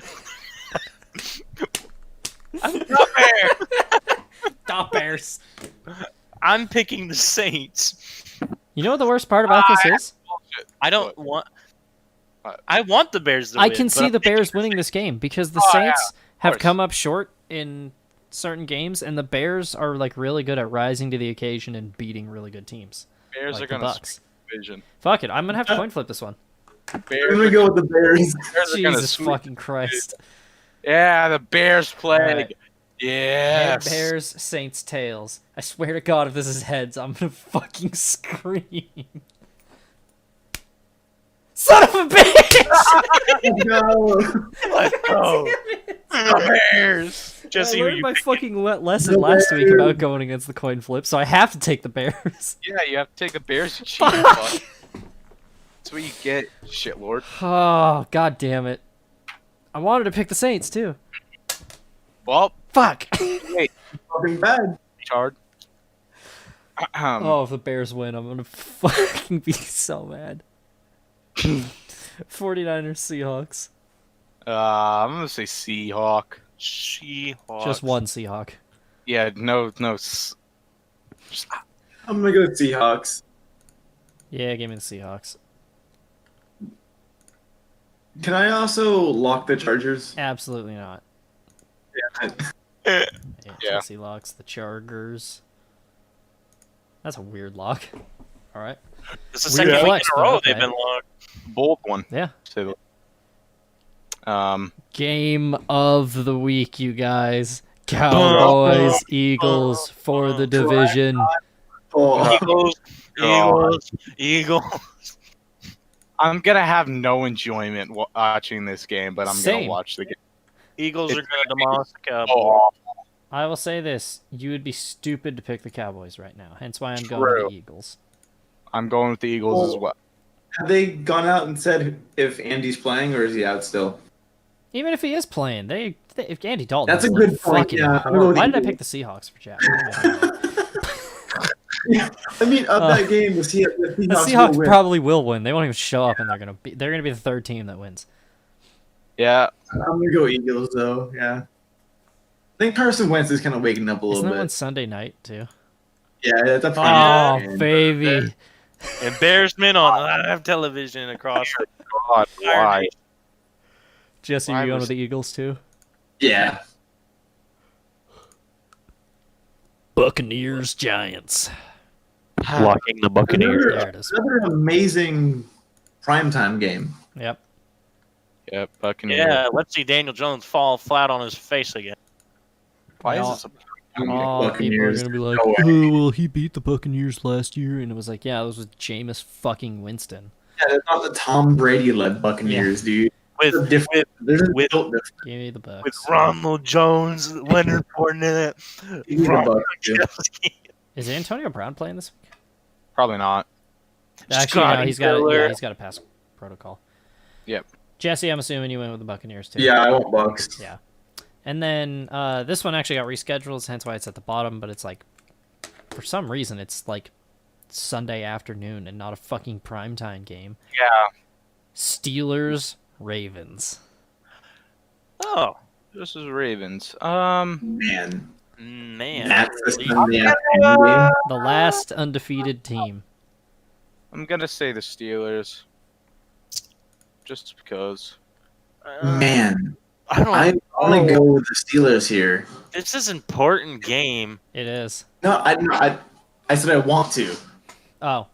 The Bears. Stop Bears. I'm picking the Saints. You know what the worst part about this is? I don't want. I want the Bears to I win. can but see I'm the picking Bears winning this game because the Oh, Saints have course. come up short in certain games, and the Bears are like really good at rising to the occasion and beating really good teams. Bears Like are the gonna Bucks. sweep the division. Fuck it, I'm gonna have to coin flip this one. Bears I'm gonna go with the Bears. Bears are gonna Jesus sweep. fucking Christ. Yeah, the Bears plague. Alright. Yes. Bears, Saints, tails. I swear to God, if this is heads, I'm gonna fucking scream. Son of a bitch! No. Let's go. The Bears. Jesse, I who learned you my picking? fucking lesson The last week Bears. about going against the coin flip, so I have to take the Bears. Yeah, you have to take the Bears. You cheating fuck. That's what you get, shitlord. Oh, God damn it. I wanted to pick the Saints, too. Well, Fuck! wait, Fucking bad. Chard. Oh, if the Bears win, I'm gonna fucking be so mad. 49ers, Seahawks. I'm gonna say Seahawk. Seahawks. Just one Seahawk. Yeah, no. I'm gonna go with Seahawks. Yeah, give me the Seahawks. Can I also lock the Chargers? Absolutely not. Yeah. Yeah, Yeah. Jesse locks the Chargers. That's a weird lock. Alright. It's the second Yeah. week in Flex, a row but they've okay. been locked. Bold one. Yeah. Say that. Game of the week, you guys. Cowboys, Eagles for the division. Oh, Eagles. I'm gonna have no enjoyment watching this game, but I'm Same. gonna watch the game. Eagles are It's going to demolish the Cowboys. Oh, I will say this. You would be stupid to pick the Cowboys right now. Hence why I'm going True. with the Eagles. I'm going with the Eagles as well. have they gone out and said if Andy's playing or is he out still? Even if he is playing, if Andy Dalton. That's a is, good like, point, fucking yeah. I'm horrible. going with Why did I Eagles. pick the Seahawks for Jack? I mean, of that game, the The Seahawks, Seahawks will win. probably will win. They won't even show up, and they're gonna be the third team that wins. Yeah, I'm gonna go Eagles though. Yeah, I think Carson Wentz is kind of waking up a little Isn't that bit. one Sunday night too? Yeah, that's a Oh, prime game. baby. Embarrassment on live television across the God, why? Jesse, Why you going was- with the Eagles too? Yeah, Buccaneers, Giants. blocking the Buccaneers. There it is. another amazing primetime game. Yep. Yep, Buccaneers. Yeah, let's see Daniel Jones fall flat on his face again. Why All- is this? Oh, people are Buccaneers. gonna be like, No way. "Oh, well, he beat the Buccaneers last year," and it was like, "Yeah, it was with Jameis fucking Winston." Yeah, that's not the Tom Brady led Buccaneers, dude. With There's a different. There's a with- built difference. Give me the Bucks. with Ronald Jones, Leonard Fournette, Give me the Ronald Bucks, dude. Gronkowski. Is Antonio Brown playing this week? Probably not. Actually, no, Scotty he's got Miller. he's got a pass protocol. Yep. Jesse, I'm assuming you went with the Buccaneers too. Yeah, I want Bucks. Yeah. And then this one actually got rescheduled, hence why it's at the bottom. But it's like, for some reason, it's like Sunday afternoon and not a fucking primetime game. Yeah, Steelers, Ravens. Oh, this is Ravens. Man, man. that's the Really? Sunday afternoon game. The last undefeated team. I'm gonna say the Steelers. Just because. Man, I don't I want to go with the Steelers here. This is an important game. It is. No, I said I want to, Oh.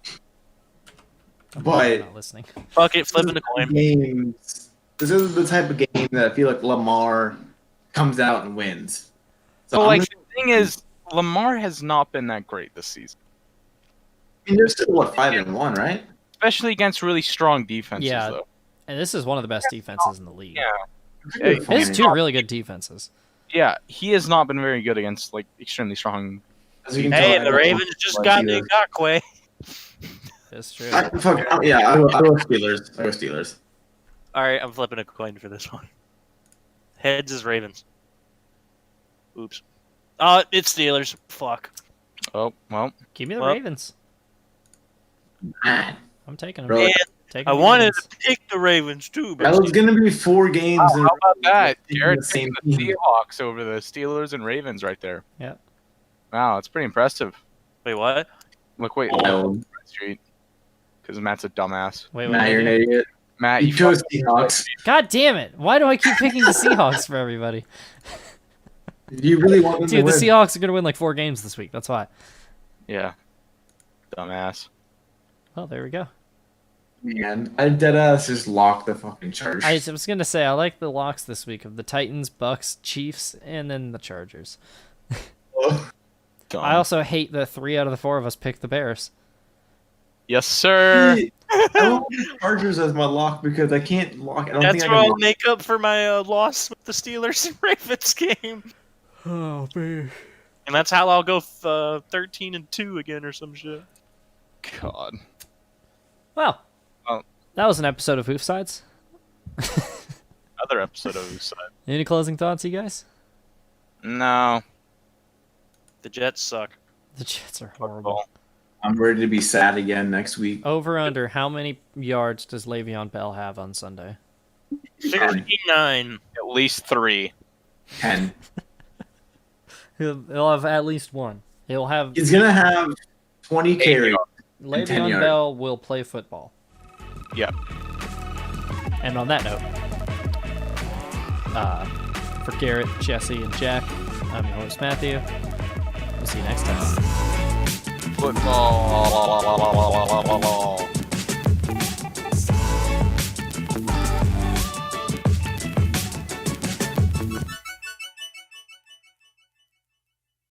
I'm but not listening. Fuck it, flipping the coin. games. This is the type of game that I feel like Lamar comes out and wins. So But I'm like gonna- the thing is, Lamar has not been that great this season, I mean, they're still what 5-1, right? especially against really strong defenses. Yeah. Though. And this is one of the best defenses in the league. Yeah. Good It is point. two really good defenses. Yeah, he has not been very good against like extremely strong. As you can Hey, tell, I the don't Ravens just like got either. Ngakwe. That's true. Yeah, I go Steelers. I go Steelers. All right, I'm flipping a coin for this one. Heads is Ravens. Oops. It's Steelers. Fuck. Oh, well. Give me the Well- Ravens. Man, I'm taking them. bro, Taking I the wanted Ravens. to pick the Ravens too, but that was gonna be 4 games. Oh, in a how row about that? with Jared the same picking the team. Seahawks over the Steelers and Ravens right there. Yep. Wow, that's pretty impressive. wait, what? Look, wait, Wild. Street. Because Matt's a dumbass. Wait, Nah, you're an wait. idiot. Matt, You you chose fucking- Seahawks. God damn it! Why do I keep picking the Seahawks for everybody? You really want them to Dude, the win. Seahawks are gonna win like 4 games this week. That's why. Yeah. Dumbass. Well, there we go. Man, I dead ass just locked the fucking Chargers. I was gonna say I like the locks this week of the Titans, Bucks, Chiefs, and then the Chargers. Dumb. I also hate that 3 out of the 4 of us picked the Bears. Yes, sir. I don't want the Chargers as my lock because I can't lock. I don't That's think where I I'll can. make up for my loss with the Steelers and Ravens game. Oh man. And that's how I'll go 13-2 again or some shit. God. Well, Oh. that was an episode of Oofsides. Another episode of Oofside. Any closing thoughts, you guys? No. The Jets suck. The Jets are Football. horrible. I'm ready to be sad again next week. Over under, how many yards does Le'Veon Bell have on Sunday? 39. At least 3. 10. He'll have at least one. He'll have He's gonna have 20 carries. 10 Le'Veon yards. Bell will play football. Yep. And on that note, for Garrett, Jesse, and Jack, I'm your host Matthew. We'll see you next time. Football.